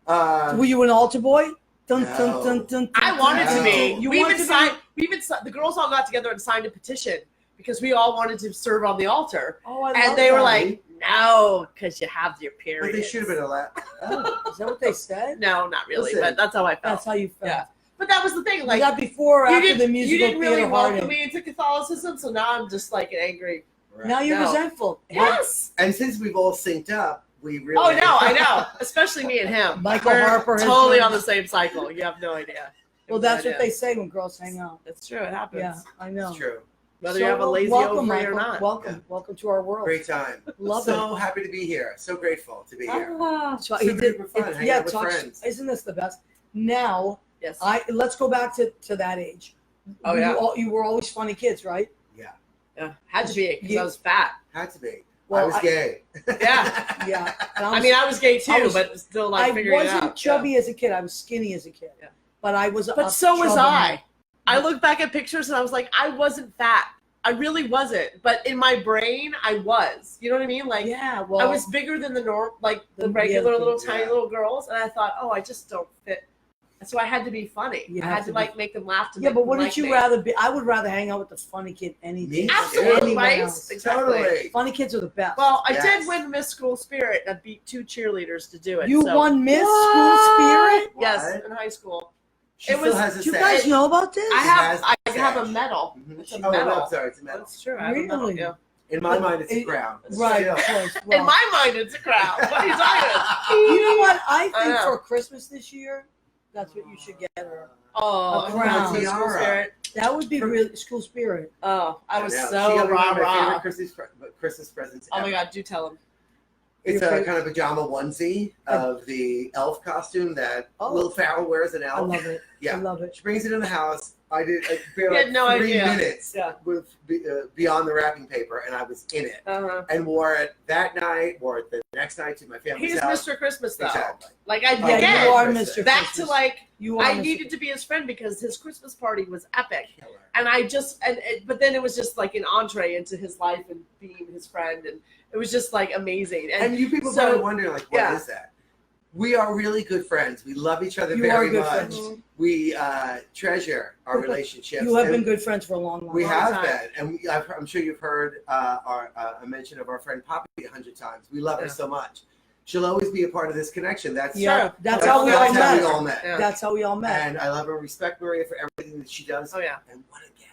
right. Were you an altar boy? Dun, No. dun, dun, dun, I dun, wanted dun, to be. dun. You We wanted even to signed. The girls all got together and signed a petition because we all wanted to serve on the altar, Oh, I love and they were that. like, "No, because you have your period." But they should have been allowed. Oh. Is that what they said? No, not really, Listen, but that's how I felt. That's how you felt. Yeah. But that was the thing. Was Like, that before or you after the didn't, musical you didn't really theater welcome Harding? me into Catholicism, so now I'm just like an angry. Right. Now you're No. resentful. Yes. And since we've all synced up, we really. Oh no, I know. Especially me and him. Michael We're Harper has totally joined on the us. same cycle. You have no idea. Well, that's what they say when girls hang out. That's true. It happens. Yeah, I know. It's true. Whether you have a lazy welcome, ovary or Michael. not. Welcome, Yeah. welcome to our world. Great time. Love So happy to be here. So grateful to be here. Ah, So Super he did, duper fun, hanging yeah, out with talk, friends. isn't this the best? Now, yes. let's go back to that age. Oh, yeah. You were always funny kids, right? Yeah. Had to be because You- I was fat. Had to be. Well, I was gay. Yeah. Yeah. And I mean, I was gay too, I was- but still like I figuring it wasn't out. chubby as a kid. I was skinny as a kid. Yeah. But I was. But a so was troublemaker. I. I look back at pictures and I was like, I wasn't fat. I really wasn't. But in my brain, I was. You know what I mean? Like, Yeah. Well, I was bigger than the norm, like the The- regular yeah, little yeah. tiny little girls, and I thought, oh, I just don't fit. So I had to be funny. You I have had to to like make them laugh. To Yeah, make but them wouldn't like you me. rather be? I would rather hang out with the funny kid any Me day. too. than Absolutely, anyone right? else. Exactly. Totally. Funny kids are the best. Well, I Yes. did win Miss School Spirit. I beat 2 cheerleaders to do it. you so- won Miss What? School Spirit. Yes, What? in high school. She It still was- has a Do you sash. guys know about this? I has have the a sash. medal. Mhm. It's a Oh, medal. no, sorry, it's a medal. That's true. I have a medal, Really? yeah. In my mind, it's a It- crown. Right. Still. Of course. In Well, my mind, it's a crown. What are you talking about? you know what? I I think know. for Christmas this year, that's what you should get her. Oh, A crown. Miss School Tiara. Spirit. That would be really School Spirit. Oh, I was know. She so got one rah of my favorite rah. Christmas presents. Oh my ever. God, do tell him. It's Your a favorite- kind of pajama onesie of the elf costume that Oh. Will Ferrell wears an I elf. love it. Yeah. I love it. She brings it in the house. I did barely You had no 3 idea. minutes Yeah. with beyond the wrapping paper, and I was in it Uh-huh. and wore it that night. Wore it the next night to my family's He's house. Mr. Christmas though. Exactly. Like I Oh, Yeah, again, you are Christmas. Mr. back Christmas. to like You are I Mr. needed to be his friend because his Christmas party was epic. Killer. And I just but then it was just like an entree into his life and being his friend, and it was just like amazing. And, And you people so- probably wondering, like, what is yeah. that? We are really good friends. We love each other You very are good much. friends. We treasure our relationships. You have and been good friends for a long, long We time. have time. been, and I'm sure you've heard a mention of our friend Poppy 100 times. We love her Yeah. so much. She'll always be a part of this connection. That's Yeah, Sure. that's how we all that's how met. we all met. Yeah. That's how we all met. And I love and respect Maria for everything that she does. oh yeah. And what a gal!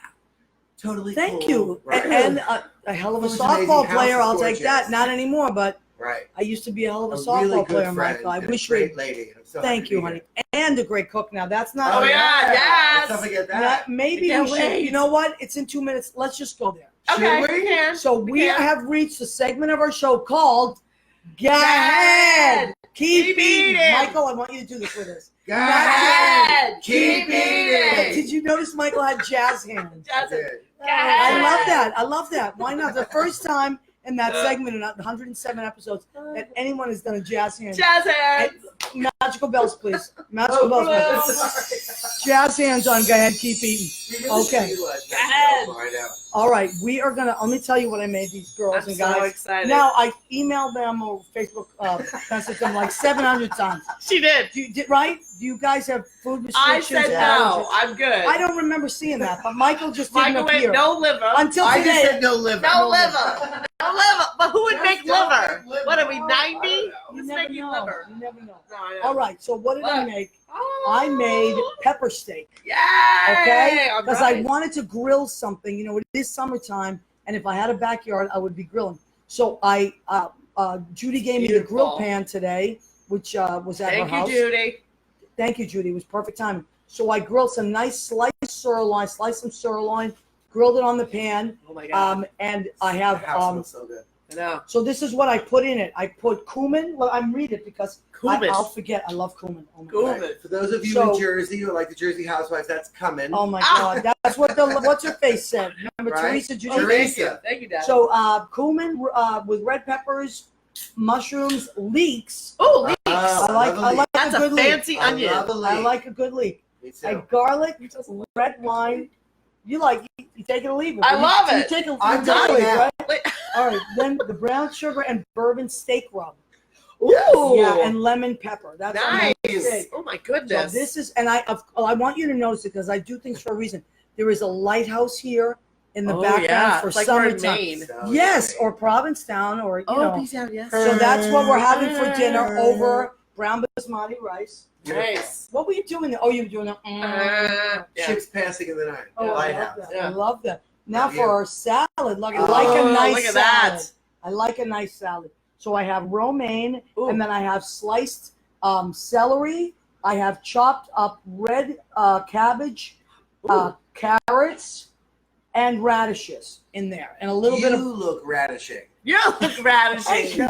Totally. Thank cool. you. Right. And a hell of a Who's amazing. softball House player. is I'll take that. gorgeous. Not anymore, but right. I used to be a hell of a A softball really good player, friend. Michael. I and wish a great we. lady. I'm so Thank happy you, to be honey. here. And a great cook. Now that's not. Oh, yeah, yes. Let's not forget Not- that. maybe I we can't should. wait. You know what? It's in 2 minutes. Let's just go there. Should Okay, we? we can. So we can. have reached the segment of our show called Go ahead. Keep Keep eating. eating. Michael, I want you to do this with us. Go ahead. Keep eating. Did you notice Michael had jazz hands? That's it. Good. I love that. I love that. Why not? The first time in that segment in 107 episodes that anyone has done a jazz hand. Jazz hands. Magical bells, please. Magical bells. Please. Jazz hands on. Go ahead. Keep eating. Okay. Go ahead. All right. We are going to, let me tell you what I made these girls I'm and so guys. excited. Now, I emailed them or Facebook messaged them like 700 times. She did. You did, right? Do you guys have food I restrictions? said no. I'm good. I don't remember seeing that, but Michael just didn't Michael went appear. no liver. Until I just today. said no liver. No liver. No liver. But who would make Don't liver? make liver. What are we, I 90? You Who's never making know. liver? You never know. No, I know. All right, so what did I Look. make? Oh. I made pepper steak, Yay! okay? All Because I right. wanted to grill something. You know, it is summertime, and if I had a backyard, I would be grilling. So Judy gave me the grill Beautiful. pan today, which was at Thank her you, house. Judy. Thank you, Judy. It was perfect timing. So I grilled some nice sliced sirloin, grilled it on the pan, Oh my God. and I have The house smells so good. I know. So this is what I put in it. I put cumin. Well, I'm reading it because Cumin. I'll forget. I love cumin. Oh my, Cumin. God. For those of you So- in Jersey who like the Jersey Housewives, that's coming. Oh my Ah. God. That's what the what's her face said. Remember Right. Teresa Judy? Oh, thank you. Teresa. Thank you, Dad. So cumin with red peppers, mushrooms, leeks. Oh, leeks. Oh, I like That's a a good leek. fancy I onion. love a leek. I like a good leek. Me too. A garlic, red wine. You take it or leave it. I You- love you it. take it. I'm you done take it, now. right? All right. Then the brown sugar and bourbon steak rub. Ooh. Yeah, and lemon pepper. That's on my Nice. steak. Oh my So goodness. this is, and I want you to notice it because I do things for a reason. There is a lighthouse here in the Oh, background yeah. for It's like we're in summertime. Maine. So Yes, yummy. or Provincetown, or you know. peace out, yes. So that's what we're having for dinner over brown basmati rice. Nice. What were you doing there? Oh, you were doing that. Yeah. Ships passing in the night. Oh, I love Lighthouse. that. Yeah. I love that. Now Love for you. our salad, like, Oh, I like a nice look at salad. that. I like a nice salad. So I have romaine, Ooh. and then I have sliced celery. I have chopped up red cabbage, carrots, and radishes in there, and a little bit You of. look radishing. You look Thank radishing. you.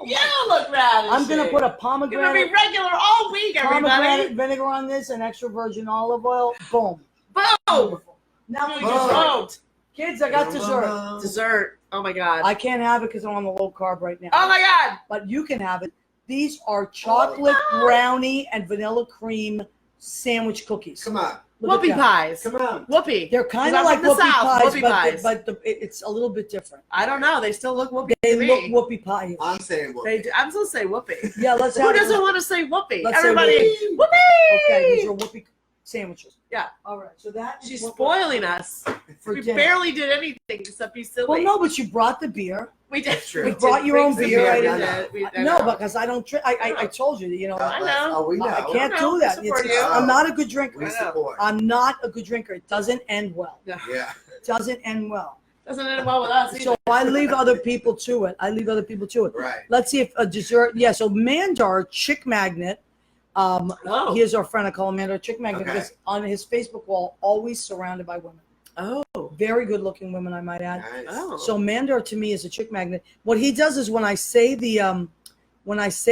You look radishing. I'm gonna put a You're gonna be pomegranate, regular all week, everybody. vinegar on this, and extra virgin olive oil. Boom. Boom. Beautiful. Now, You for just dessert. vote. Kids, I got dessert. Dessert. Oh my God. I can't have it because I'm on the low carb right now. Oh my God. But you can have it. These are chocolate brownie and vanilla cream sandwich cookies. Come on. Look at Whoopie that. pies. Come on. Whoopie. They're kind 'Cause of I'm like from the whoopie South, pies, whoopie pies. but it's a little bit different. I don't know. They still look whoopie They to me. look whoopie pie. I'm saying what? They do. I'm still say whoopie. Yeah, let's Who have doesn't it. want to say whoopie? Let's say Everybody. whoopie. Whoopie. Okay, these are whoopie sandwiches. Yeah. All right, so that is She's what we're- spoiling us. for We dinner. barely did anything except be silly. Well, no, but you brought the beer. We did. That's true. We You did brought your bring own some beer, I We didn't did. We- I No, know. because I don't drink. I told you, you know. I know. Oh, we know. I can't I know. do that. I support It's- you. I'm not a good drinker. We I know. support. I'm not a good drinker. It doesn't end well. No. Yeah. Doesn't end well. Doesn't end well with us either. So I leave other people to it. Right. Let's see if a dessert. Yeah. So Mandar Chick Magnet. Oh. Here's our friend. I call him Mandar Chick Magnet Okay. because on his Facebook wall, always surrounded by women. Oh. Very good looking women, I might add. Nice. Oh. So Mandar to me is a chick magnet. What he does is when I say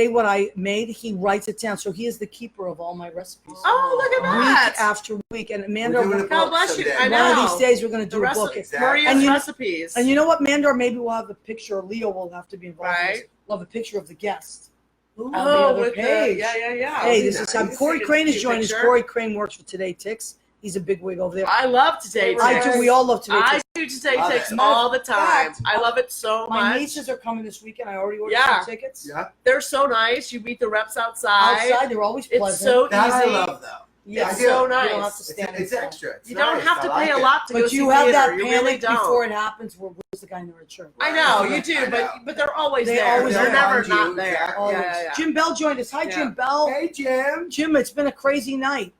what I made, he writes it down. So he is the keeper of all my recipes. Oh, look at Week that. after week. And We're Mandar, doing a one God book bless you. someday. I know. of these days we're going to The do a rest book. Exactly. Maria's And you- recipes. And you know what, Mandar? Maybe we'll have a picture. Leo will have to be involved. In this. Right. We'll have a picture of the guest. oh, on the other with page. yeah. Hey, be this is nice. Corey Take a Crane is cute joining us. picture. Corey Crane works for Today Ticks. He's a big wig over there. I love Today I Ticks. do. We all love Today I Ticks. do Today Love Ticks it. all the time. Fact. I love it so My much. nieces are coming this weekend. I already ordered Yeah. some tickets. Yeah. They're so nice. You meet the reps outside. Outside, they're always It's pleasant. so That I easy. love though. Yeah, It's I do. so You don't have to nice. stand It's inside. extra. It's You don't nice. have to I pay like a it. lot to go But see you have theater. that You panic really don't. before it happens. Where's the guy in the red shirt? I know Right. you do, I know. but they're always They there. always They're are. never Around you, not there. exactly. Always. Yeah. Jim Bell joined us. Hi, Yeah. Jim Bell. Hey, Jim. Jim, it's been a crazy night.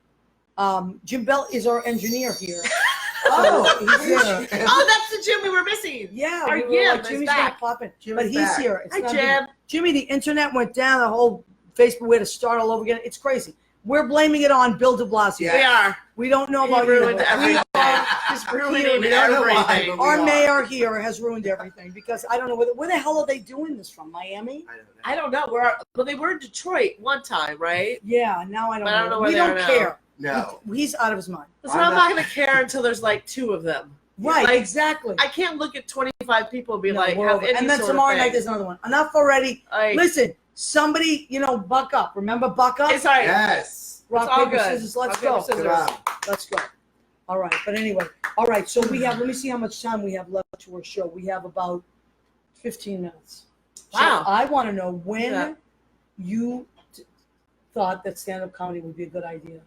Jim Bell is our engineer here. Oh, he's here. Oh, that's the Jim we were missing. Yeah, Our we were Jim like, is Jimmy's back. gonna pop in, Jim but is he's back. here. It's Hi, not Jim. Jimmy, the internet went down. The whole Facebook, we had to start all over again. It's crazy. We're blaming it on Bill de Blasio. Yeah. We are. We don't know He about ruined you. everything. We Just are ruining We don't know why, everything. but we Our are. mayor here has ruined everything because I don't know where the hell are they doing this from? Miami? I don't know. I don't know. But they were in Detroit one time, right? Yeah, now I don't But I don't know where we they don't are now. care. No. He's out of his mind. So I'm not going to care until there's like 2 of them. Right, Like, exactly. I can't look at 25 people and be No, like, we're have over. any And then sort tomorrow of night thing. there's another one. Enough already. Like, Listen, somebody, buck up. Remember buck up? it's all right. Yes. Rock, It's all paper, good. scissors, let's Rock, paper, go. scissors. Come on. Let's go. All right, but anyway. All right, so we have, let me see how much time we have left to our show. We have about 15 minutes. Wow. So I want to know when Yeah. you thought that stand-up comedy would be a good idea.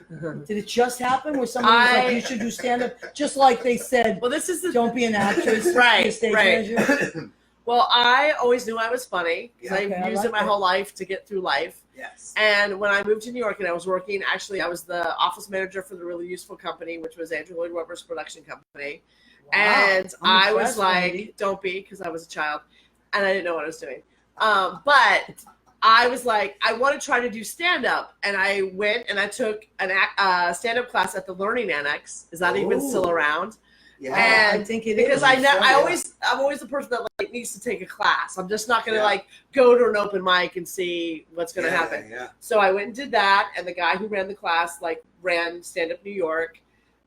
Did it just happen where somebody was like, you should do stand-up? Just like they said, Well, this is the don't be an actress, Right, be a stage right. manager. Well, I always knew I was funny because Okay, I I've used like it my that. whole life to get through life. Yes. And when I moved to New York and I was working, actually, I was the office manager for the Really Useful Company, which was Andrew Lloyd Webber's production company. Wow, And I'm I was impressed, like, Randy. don't be, because I was a child and I didn't know what I was doing. But I was like, I want to try to do stand up. And I went and I took a stand up class at the Learning Annex. Is that even still Ooh. around? Yeah. And I think it Because is. I'm Yeah. always the person that like needs to take a class. I'm just not going to Yeah. like go to an open mic and see what's going to happen. Yeah. So I went and did that, and the guy who ran the class like ran Stand Up New York,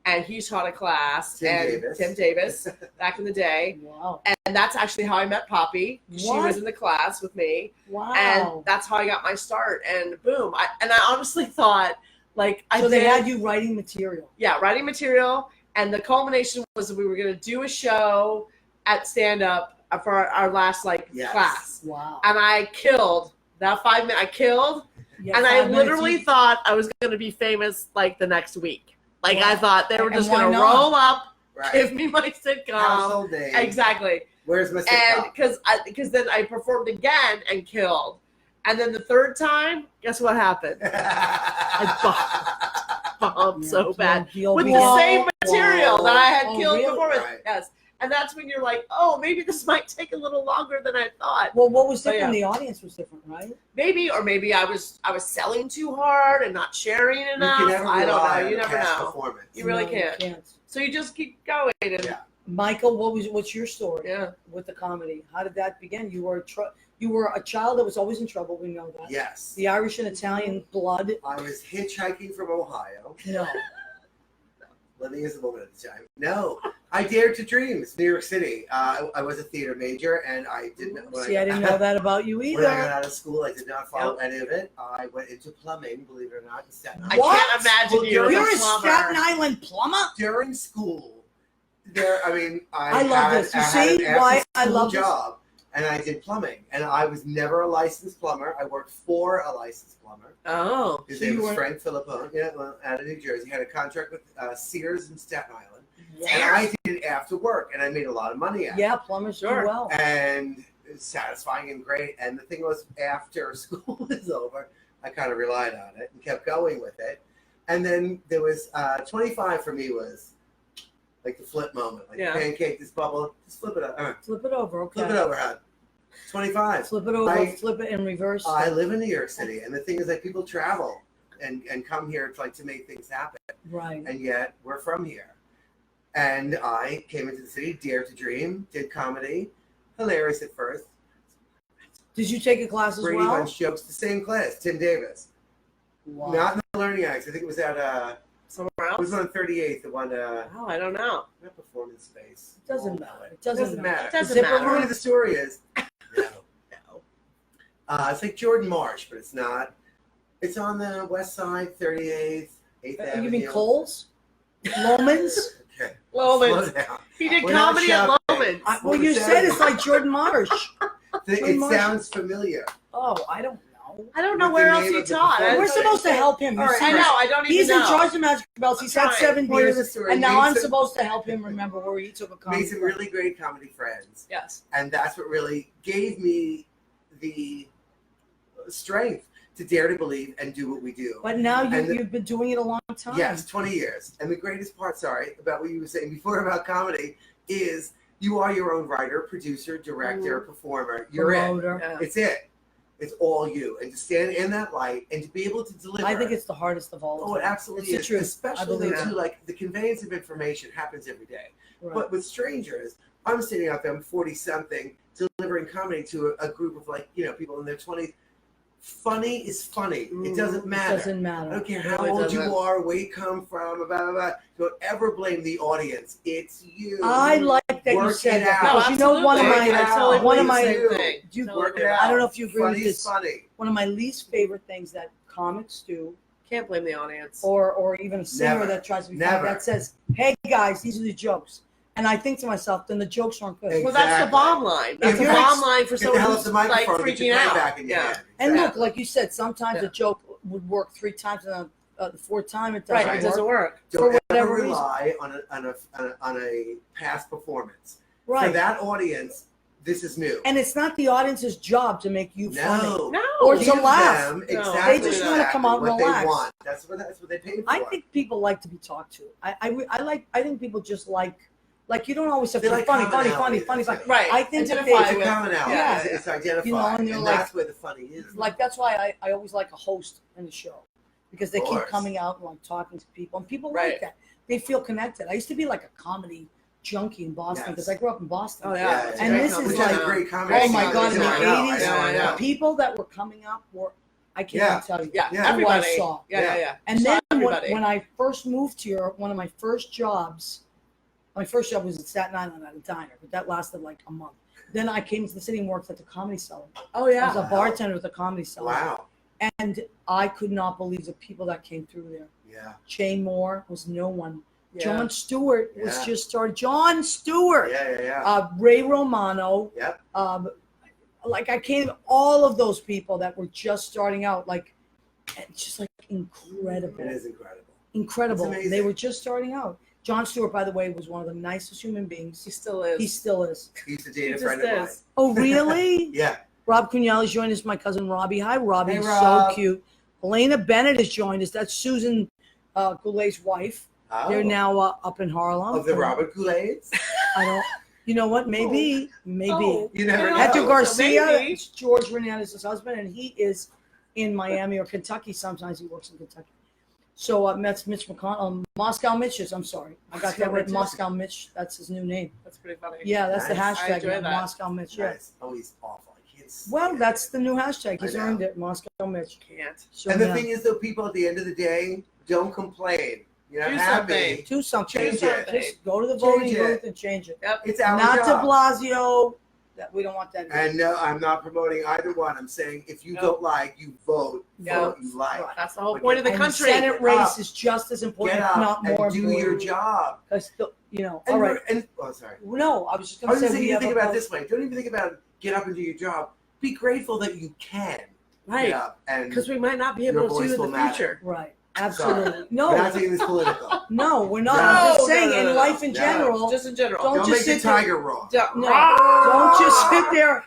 and he taught a class. Tim Davis, back in the day, Wow. and that's actually how I met Poppy. She What? was in the class with me, Wow. and that's how I got my start. And boom! I honestly thought like so I they did, had you writing material. yeah, writing material, and the culmination was that we were going to do a show at Stand Up for our last Yes. class, Wow. and I killed that 5 minutes. I killed. Yeah, And I 5 minutes literally each. thought I was going to be famous like the next week. Like I Wow. thought they were And just why going to not? roll up, Right. give me my sitcom. Household name. Exactly. Where's my And sitcom? because then I performed again and killed. And then the third time, guess what happened? Bombed Yeah, so bad. you'll With be- the same material that I had Oh, killed really? before. Right. Yes. And that's when you're like, oh, maybe this might take a little longer than I thought. Well, what was So, different? yeah. The audience was different, right? Maybe I was selling too hard and not sharing You enough. can never I don't rely know. on You a never past know. performance. You really No, can't. So you just keep going. And, Yeah. Michael, what's your story yeah. with the comedy? How did that begin? You were a child that was always in trouble. We know that. Yes. The Irish and Italian blood. I was hitchhiking from Ohio, No. living as a woman at the time. No, I dared to dream. It's New York City. I was a theater major, and I didn't. See, I didn't know that about you When I got either. out of school, I did not follow any of it. I went into plumbing, believe it or not, in Staten I Island. What? can't imagine Well, you as You're a a plumber. Staten Island plumber? During school, I I love this. You had see an why I after-school love this? job, and I did plumbing. And I was never a licensed plumber. I worked for a licensed plumber. Oh. His So name you was were- Frank Philippone, out of New Jersey. He had a contract with Sears in Staten Island. Wow. And I did it after work, and I made a lot of money at it. Yeah, plumbers do Sure. well. And it was satisfying and great. And the thing was, after school was over, I kind of relied on it and kept going with it. And then there was 25 for me was like the flip moment, like Yeah. pancake this bubble, just flip it up. Flip it over, okay. Flip it over, hon. 25. Flip it over, I- flip it in reverse. I live in New York City, and the thing is that people travel and come here to make things happen, Right. and yet we're from here. And I came into the city, dared to dream, did comedy, hilarious at first. Did you take a class as Brady well? Bunch jokes, the same class, Tim Davis. Wow. Not in the Learning Annex. I think it was at Somewhere it was else? on 38th, the one Oh, I don't know. not performance space. It doesn't matter. It doesn't matter. It doesn't Zipper matter. The point room? of the story is no. No. It's like Jordan Marsh, but it's not. It's on the west side, 38th, 8th Avenue. You mean Coles? Lomans? Okay. Lomans. Slow down. He did We're not comedy at shopping. Lomans. Well, What you was said that? it's like Jordan Marsh. It sounds familiar. Oh, I don't know. I don't know With where the else name he of the taught. performance. We're supposed to help him. You All right, see I this? know. I don't even He's know. in charge of Magic Bells. He's had Right. 7 Point of beers, the story, and now made I'm some- supposed to help him remember where he took a Made comedy. some really great comedy friends. Yes. And that's what really gave me the strength to dare to believe and do what we do. But now And you've been doing it a long time. Yes, 20 years. And the greatest part, about what you were saying before about comedy, is you are your own writer, producer, director, performer. You're it. Promoter. Yeah. It's it. It's all you, and to stand in that light and to be able to deliver. I think it's the hardest of all. Oh, it absolutely it's is. the truth. I Especially believe though, it. too, like the conveyance of information happens every day. Right. But with strangers, I'm sitting out there, I'm 40 something, delivering comedy to a group of people in their 20s. Funny is funny. It doesn't matter. It doesn't matter. I don't care how Really old doesn't. you are, where you come from, blah, blah, blah. Don't ever blame the audience. It's you. I like that you Work said it that out. because you know one of absolutely. my Work it out. one of Please my do. you Totally Work it agree. out. I don't know if you agree with Funny this. is funny. One of my least favorite things that comics do, Can't blame the audience. or even a singer Never. that tries to be funny, Never. that says, "Hey guys, these are the jokes," and I think to myself, then the jokes aren't good. Well, that's the Exactly. bomb line. That's If the you're bomb line for Get the hell someone off who's the like microphone. Get freaking your pen out. back in your hand. And Exactly. look, like you said, sometimes Yeah. a joke would work 3 times, and the 4th time it Right, doesn't it doesn't work. work. Don't for ever whatever rely on a past performance. For Right. that audience, this is new. And it's not the audience's job to make you funny. No. No. Or Give to laugh. them No. exactly They just wanna come out and what relax. they want. That's what they pay for. I think people like to be talked to. I think people just like you don't always have They to be like funny. commonality, Funny. that's it. Right. I think that Identify It's a with- commonality. Yeah. It's identified, You know, and you're and like- that's where the funny is. like that's why I always like a host in the show because they Of keep course. coming out and like talking to people, and people Right. like that. They feel connected. I used to be like a comedy junkie in Boston Yes. because I grew up in Boston. Oh yeah. it's And great this is comedy. Which like- has a great comedy. Oh my scene. God, in the I know, 80s, I know. The people that were coming up were I can't Yeah. even tell you. Yeah. Yeah. Who I Everybody. saw. Yeah. And Saw then everybody. when I first moved here, one of my first jobs was at Staten Island at a diner, but that lasted like a month. Then I came to the city and worked at the Comedy Cellar. Oh I yeah. was a bartender at the Comedy Cellar. Wow. And I could not believe the people that came through there. Yeah. Jay Moore was no one. Yeah. John Stewart was Yeah. just started. John Stewart. Yeah. Ray Romano. Yep. Like I can't. All of those people that were just starting out, like, just like incredible, It is incredible. incredible. It's amazing. They were just starting out. John Stewart, by the way, was one of the nicest human beings. He still is. He still is. He used to He date a just friend of mine. is. Oh, really? Yeah. Rob Cugnali's joined us. My cousin Robbie. Hi, Robbie. Hey, So Rob. cute. Elena Bennett has joined us. That's Susan Goulet's wife. Oh. They're now up in Harlem. Of the Robert Goulets? I don't. You know what? Maybe. Oh, You never know. Hector so Garcia. maybe. It's George Renata's husband, and he is in Miami or Kentucky. Sometimes he works in Kentucky. So that's Mitch McConnell. Moscow Mitches. I'm sorry, I got that right. Mitches. Moscow Mitch. That's his new name. That's pretty funny. Yeah, that's the Nice. I hashtag. enjoy now, that. Moscow Mitch. Yeah. Nice. Oh, he's awful. I can't stand Well, it. that's the new hashtag. He's I know. earned it. Moscow Mitch. Can't. So, And the yeah. thing is, though, people at the end of the day don't complain. You're not Do happy. something. do something. Change it. Just go to the Change voting it. booth and change it. It's our Not job. De Blasio. That we don't want that. And no, I'm not promoting either one. I'm saying if you No. don't like, you vote for Yeah. what you like. That's the whole point of the And country. Senate race up. is just as important, Get if up not more and do your important. job. Because you know, And all right. sorry. No, I was just I going was to just say saying, we you have think a about it this way. Don't even think about get up and do your job. Be grateful that you can Right. get up and Because we might not be Your able to voice in will the matter. future. Right. Absolutely. we're No, not taking this political. no, we're not. No, I'm just saying, no, in no, life in no. general, Just in general. Don't Don't just make the sit there- tiger roar. no, don't just sit there.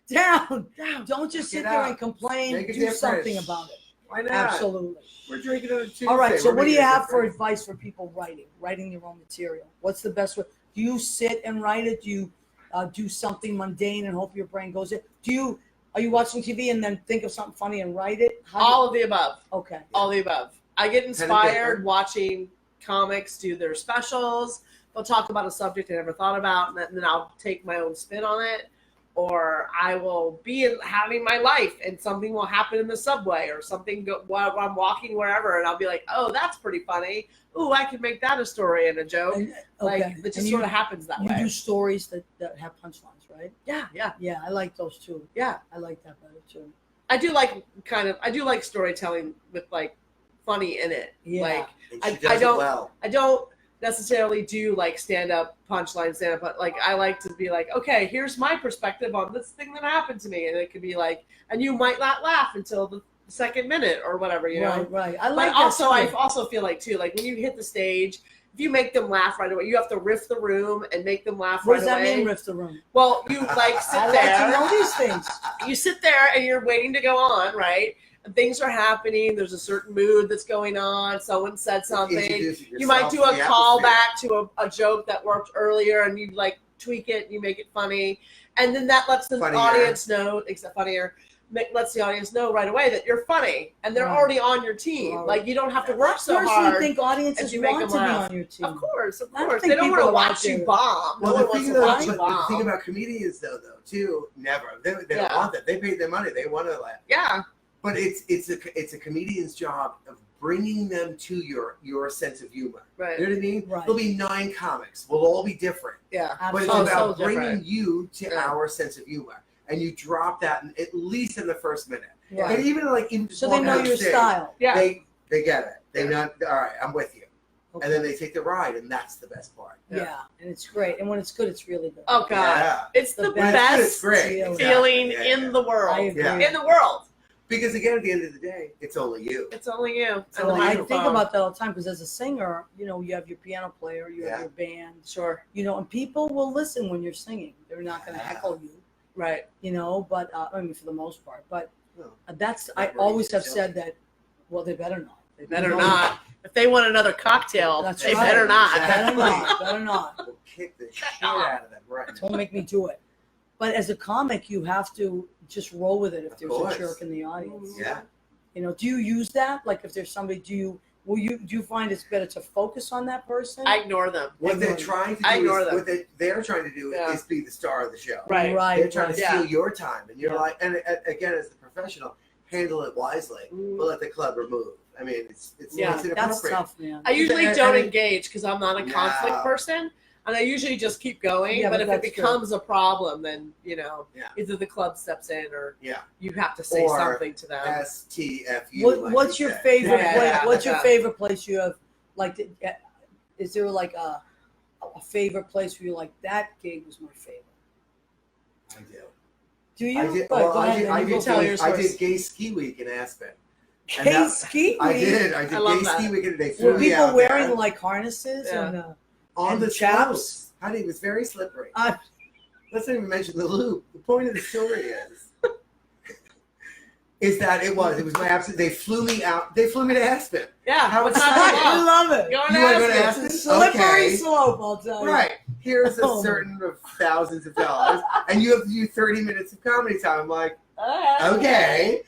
Down. Don't just sit Get there out. and complain. Make a Do difference. something about it. Why not? Absolutely. We're drinking on a Tuesday. All right. So, We're what do you making a have for difference. advice for people writing your own material? What's the best way? Do you sit and write it? Do you do something mundane and hope your brain goes in? Are you watching TV and then think of something funny and write it? All of the above. Okay. All the above. I get paper. inspired watching comics do their specials. They'll talk about a subject I never thought about, and then I'll take my own spin on it. Or I will be having my life, and something will happen in the subway, or something while I'm walking wherever, and I'll be like, "Oh, that's pretty funny. Ooh, I could make that a story and a joke." And, Like okay. it just And sort of happens that you way. do stories that have punchlines, right? Yeah. Yeah, I like those too. Yeah. I like that better too. I do like storytelling with like funny in it. Yeah. Like And I- she does I it don't- well. I don't necessarily do like stand-up punchline stand-up, but like I like to be like, okay, here's my perspective on this thing that happened to me, and it could be like, and you might not laugh until the second minute or whatever, you know. Right. I like But that also, I too. also feel like too, like when you hit the stage, if you make them laugh right away, you have to riff the room and make them laugh What right does that away. mean, riff the room? Well, you like sit I like to know there, these things. you sit there, and you're waiting to go on, right? And things are happening. There's a certain mood that's going on. Someone said something. Introduce You might yourself do to a the atmosphere. callback to a joke that worked earlier, and you like tweak it, and you make it funny, and then that lets the Funnier. audience know, except funnier, lets the audience know right away that you're funny, and they're Right. already on your team. Right. Like you don't have to work I so personally hard. think audiences if you make want them to be laugh. on your team. Of course, of I don't course. think They don't want people to are out watch you there. bomb. Well, no the one wants thing, to though, watch you but the bomb. thing about comedians, though, too, never. They Yeah. don't want that. They paid their money. They want to laugh. Yeah, But it's a comedian's job of bringing them to your sense of humor. right. You know what I mean? Right. There'll be 9 comics. We'll all be different. Yeah. But it's Absolutely. about so bringing different. you to Yeah. our sense of humor. And you drop that at least in the first minute. Right. And even So they walking know on your stage, style. Yeah. They get it. They Yeah. not all right, I'm with you. Okay. And then they take the ride, and that's the best part. Yeah, and it's great. And when it's good, it's really good. Oh God, Yeah. it's The the best. best It's great. feeling. feeling Exactly. Yeah, in yeah. the world. I agree. Yeah. In the world, Because again, at the end of the day, it's only you. it's only you. So and the So I think microphone. about that all the time because as a singer, you know, you have your piano player, you Yeah. have your band, Sure, you know, and people will listen when you're singing. They're not going to Yeah. heckle you, right. you know, but I mean, for the most part. But No. that's, I Not always really. have said that, well, they better not. They better No. not. If they want another cocktail, That's they right. better not. Better not. Better not. We'll kick the shit out of them right now. Don't make me do it. But as a comic, you have to just roll with it if Of there's course. a jerk in the audience. Yeah. You know, do you use that? Like if there's somebody, do you find it's better to focus on that person? I ignore them. What they're Ignore trying to I do ignore is them. what they're trying to do Yeah. is be the star of the show. Right. They're trying to Yeah. steal your time, and you're Yeah. like, and again, as the professional, handle it wisely. Mm. We'll let the club remove. I mean, it's Yeah, it's That's inappropriate. tough, man. I usually And- don't and- engage because I'm not a conflict No. person, and I usually just keep going. Yeah, but but if it that's good. becomes a problem, then Yeah. either the club steps in or Yeah. you have to say Or something to them. STFU. What's your favorite Yeah, place? yeah, What's your yeah. favorite place you have? Like, is there like a favorite place where you're like that gig was my favorite? I do. Do you? I did. Go Well, ahead, then I you did. go tell gay- yours I first. did gay ski week in Aspen. And Gay that- ski I week? did. I did I love gay that. ski week, and they flew Were me people out wearing there like harnesses Yeah. and on and the chaps? slopes. Honey, it was very slippery. I- Let's not even mention the loop. The point of the story is that it was my absolute. They flew me out. They flew me to Aspen. Yeah, How what's exciting. not I to love? love it. Go on You wanna go to Aspen. Aspen? It's a slippery Okay. slope, I'll tell you. Right. Here's a Oh. certain of thousands of dollars, and you have to do 30 minutes of comedy time. I'm like, Alright. okay.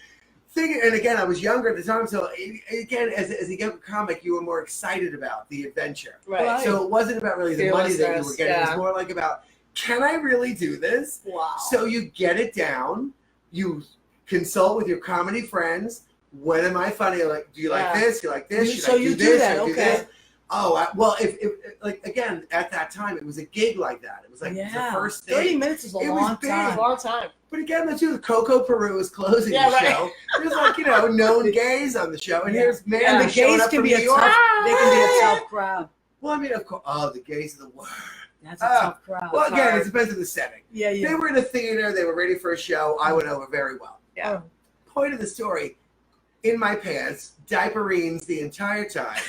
And again, I was younger at the time, so again, as a young comic, you were more excited about the adventure. Right. Right. So it wasn't about really the money that you were Fearlessness, getting. It yeah. was more like about, can I really do this? Wow. So you get it down. You consult with your comedy friends. When am I funny? Like, do you like Yeah. this? You like this? Should So I you do do this? that, Should I do okay. this? Oh, well, if like again at that time, it was a gig like that. It was like Yeah. the first 30 thing. minutes is a It was long big. It's a time. long time. But again, the two, Coco Peru was closing Yeah, the right. show. There's like known gays on the show, and Yeah. here's man And the showing gays up can from be New a York. tough. They can be a tough crowd. Well, I mean, of course, the gays of the world. That's a Ah. tough crowd. Well, again, hard. it depends on the setting. Yeah, They yeah. were in a theater. They were ready for a show. I went over very well. Yeah. Point of the story, in my pants, diaperines the entire time.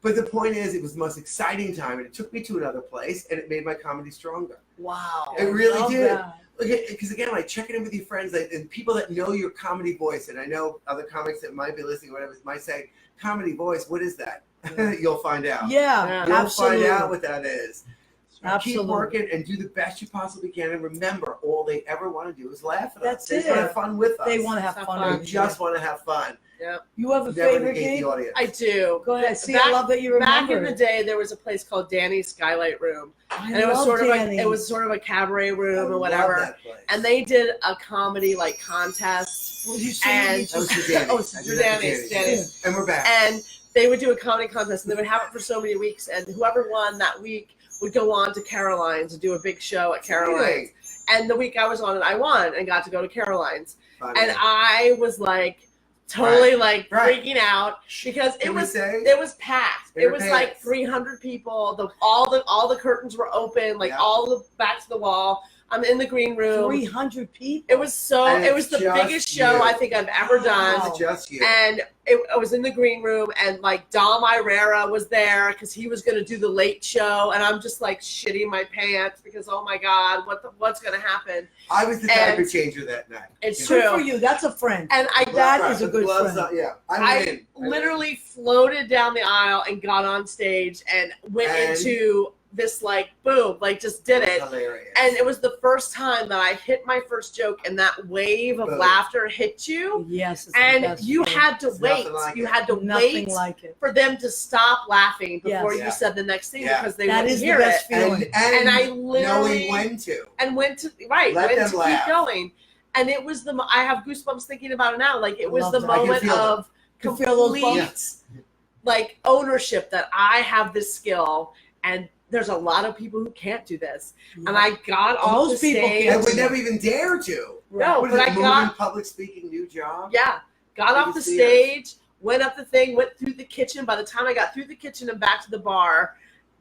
But the point is, it was the most exciting time, and it took me to another place, and it made my comedy stronger. Wow. It really Love did. that. Because again, like checking in with your friends and people that know your comedy voice, and I know other comics that might be listening, or whatever, might say, "Comedy voice, what is that?" You'll find out. Yeah, Yeah. You'll absolutely. find out what that is. Absolutely. Keep working and do the best you possibly can, and remember, all they ever want to do is laugh at That's us. They just it. want to have fun with us. They want to have Have fun. fun. They with just you. want to have fun. You have a Never favorite negate game? the audience. I do. Go ahead. See, Back- I love that you Back remember. in the day, there was a place called Danny's Skylight Room, I and it was love sort of Danny. it was sort of a cabaret I room or love whatever. that place. And they did a comedy like contest, Well, you see, and That was for Danny's. oh, I it's did for that for Danny's, Danny's. Danny's. And we're back. And they would do a comedy contest, and they would have it for so many weeks, and whoever won that week would go on to Caroline's and do a big show at Caroline's. Really? And the week I was on it, I won and got to go to Caroline's. Funny. And I was like totally like Right. freaking out because Can it we was say? it was packed. It was like Entertainment. 300 people. All the curtains were open, like Yeah. all the back to the wall. I'm in the green room. 300 people. It was so. And It was it's the just biggest show you. I think I've ever done. Wow. It's just you. And I was in the green room, and like Dom Irera was there because he was going to do the late show, and I'm just like shitting my pants because oh my god, what's going to happen? I was the and- diaper changer that night. It's Good for true. you. That's a friend. And I That Right, is a the good gloves friend. on- yeah, I I went in. literally floated down the aisle and got on stage and went And- into this like boom, like just did it. Hilarious. And it was the first time that I hit my first joke, and that wave of Boom. laughter hit you. Yes. It's the And best you feeling. had to It's wait. nothing like You it. had to nothing wait like it. for them to stop laughing before Yes. you said the next thing Yeah. because they That wouldn't is the hear best it. feeling. And I literally knowing when to. and went to right Let when them to laugh. keep going. And it was I have goosebumps thinking about it now. Like it was love the that. I can moment feel them. of Can feel those complete bumps. like ownership that I have this skill, and there's a lot of people who can't do this. And I got off Most the people stage. can't. And would never even dare to. No, What is but it, I moving, got public speaking, new job? yeah, got off the Biggest stage, went up the thing, went through the kitchen. By the time I got through the kitchen and back to the bar,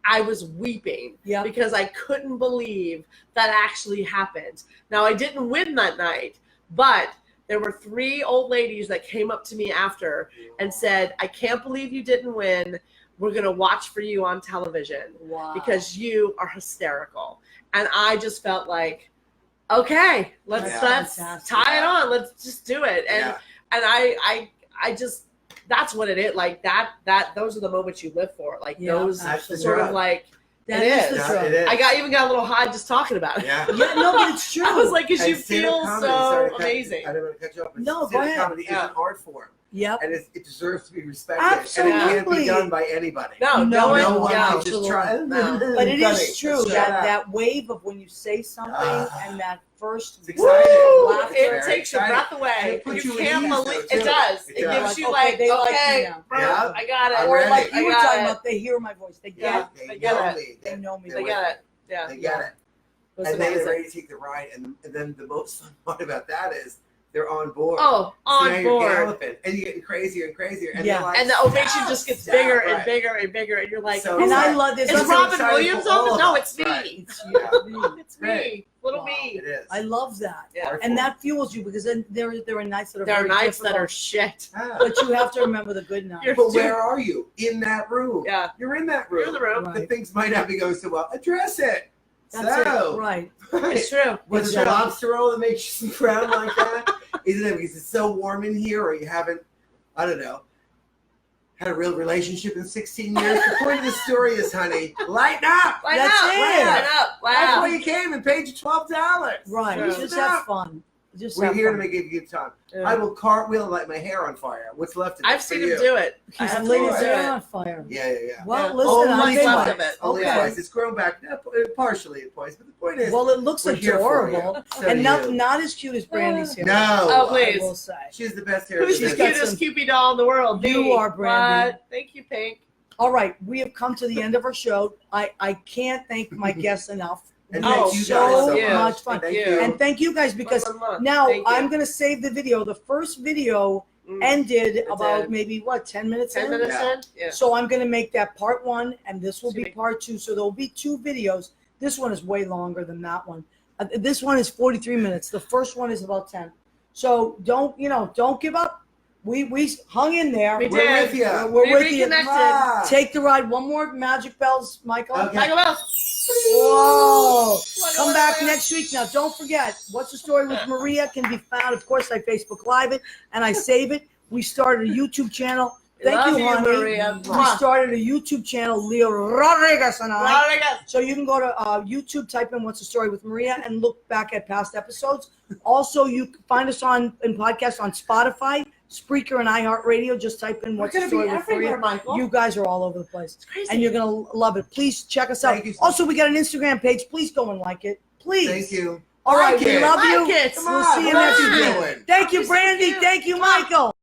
I was weeping Yeah. because I couldn't believe that actually happened. Now I didn't win that night, but there were 3 old ladies that came up to me after and said, "I can't believe you didn't win. We're going to watch for you on television Wow. because you are hysterical." And I just felt like, okay, let's Yeah. Fantastic. tie it on. Let's just do it. And Yeah. and I just, that's what it is. Like that those are the moments you live for. Like Yeah, those That's the sort of drug. like, That it is is. the Yeah, truth. it is. I even got a little high just talking about it. Yeah. Yeah, no, but it's true. I was like, because And you stand-up feel comedy, so sorry to cut- amazing. I don't want to cut you off, but No, go stand-up ahead. comedy is Yeah. an art form. Yep. And it deserves to be respected. And it Absolutely. can't be done by anybody. No, No, No one, one yeah. can just try. No. But it Funny. is true Shut that up. that wave of when you say something Ah. and that first It's exciting. Woo! laughter. It Very takes your exciting. breath away. And it puts You you at can't ease, believe though, it. too. Does. It It does. gives you Okay, like, they like me okay, now. bro, Yeah. I got it. I'm Or ready. like you I were got talking it. about, they hear my voice. They Yeah. get They I get know it. me. They know me. They're They with get me. it. Yeah. They get it. It was And then they're amazing. ready to take the ride. And then the most fun part about that is they're on board. Oh, So now on you're board. galloping, and you're getting crazier and crazier. And Yeah. they're like, And the ovation "Stop, just gets stop," bigger and right. bigger and bigger, and you're like, So And is I excited. love this. is It's so Robin exciting Williams for on all this? of No, us, it's me. right. It's Yeah. you. It's Right. me, little Wow. me. It is. I love that. Yeah. Art And form. that fuels you because then there are nights that are There are very nights that are difficult, shit. Ah. but you have to remember the good nights. You're- But where are you? In that room. Yeah. You're in that room. You're in the room. Right. The things might not be going so well. Address it. That's so, it. Right. It's true. Was It's it the true. lobster roll that makes you frown like that? Isn't it because it's so warm in here, or you haven't, I don't know, had a real relationship in 16 years? The point of the story is, honey, lighten up. Line That's up, it. line up, line That's up. why you came and paid you $12. Right. True. Just have fun. Just We're have here to fun. make it a good time. Yeah. I will cartwheel and light my hair on fire. What's left of it I've for seen you? him do it. I He's have lit seen him his do hair it. on fire. Yeah. Well, Yeah. listen, Only I've been left like, of it. Only okay. twice. It's grown back, partially at points, but the point is, Well, it looks we're here for you. adorable, So and do not you. not as cute as Brandy's hair. No. Oh, I please. will say. She's the best hair. Who's in the got business. cutest Cupid doll in the world? You Me. are, Brandy. What? Thank you, Pink. All right, we have come to the end of our show. I can't thank my guests enough. And We had thank you so guys so much. much fun. Thank you. you. And thank you guys because now Thank you. I'm going to save the video. The first video Mm. ended about did. maybe, 10 minutes 10 in? minutes Yeah. in? Yeah. So I'm going to make that part 1, and this will be Sweet. part 2. So there will be 2 videos. This one is way longer than that one. This one is 43 minutes. The first one is about 10. So don't give up. We hung in there. We We're did. with you. We're We with you. reconnected. Ah. Take the ride. One more magic bells, Michael. Okay. Michael Bell. Whoa. Come back next week. Now, don't forget, What's the Story with Maria can be found. Of course, I Facebook Live it and I save it. We started a YouTube channel. Thank Love you, you, honey. Maria. We started a YouTube channel, Leo Rodriguez and I. Rodriguez. So you can go to YouTube, type in What's the Story with Maria, and look back at past episodes. Also, you can find us in podcasts on Spotify, Spreaker, and iHeartRadio. Just type in We're What's the going to be Story with Maria. everywhere, Michael. You guys are all over the place. It's crazy. And you're going to love it. Please check us out. Thank you. Also, we got an Instagram page. Please go and like it. Please. Thank you. All right. Like We it. love Like you. it. Come We'll on. see you What next are you week. doing? Thank you, You're so Brandy. cute. Thank you, Michael.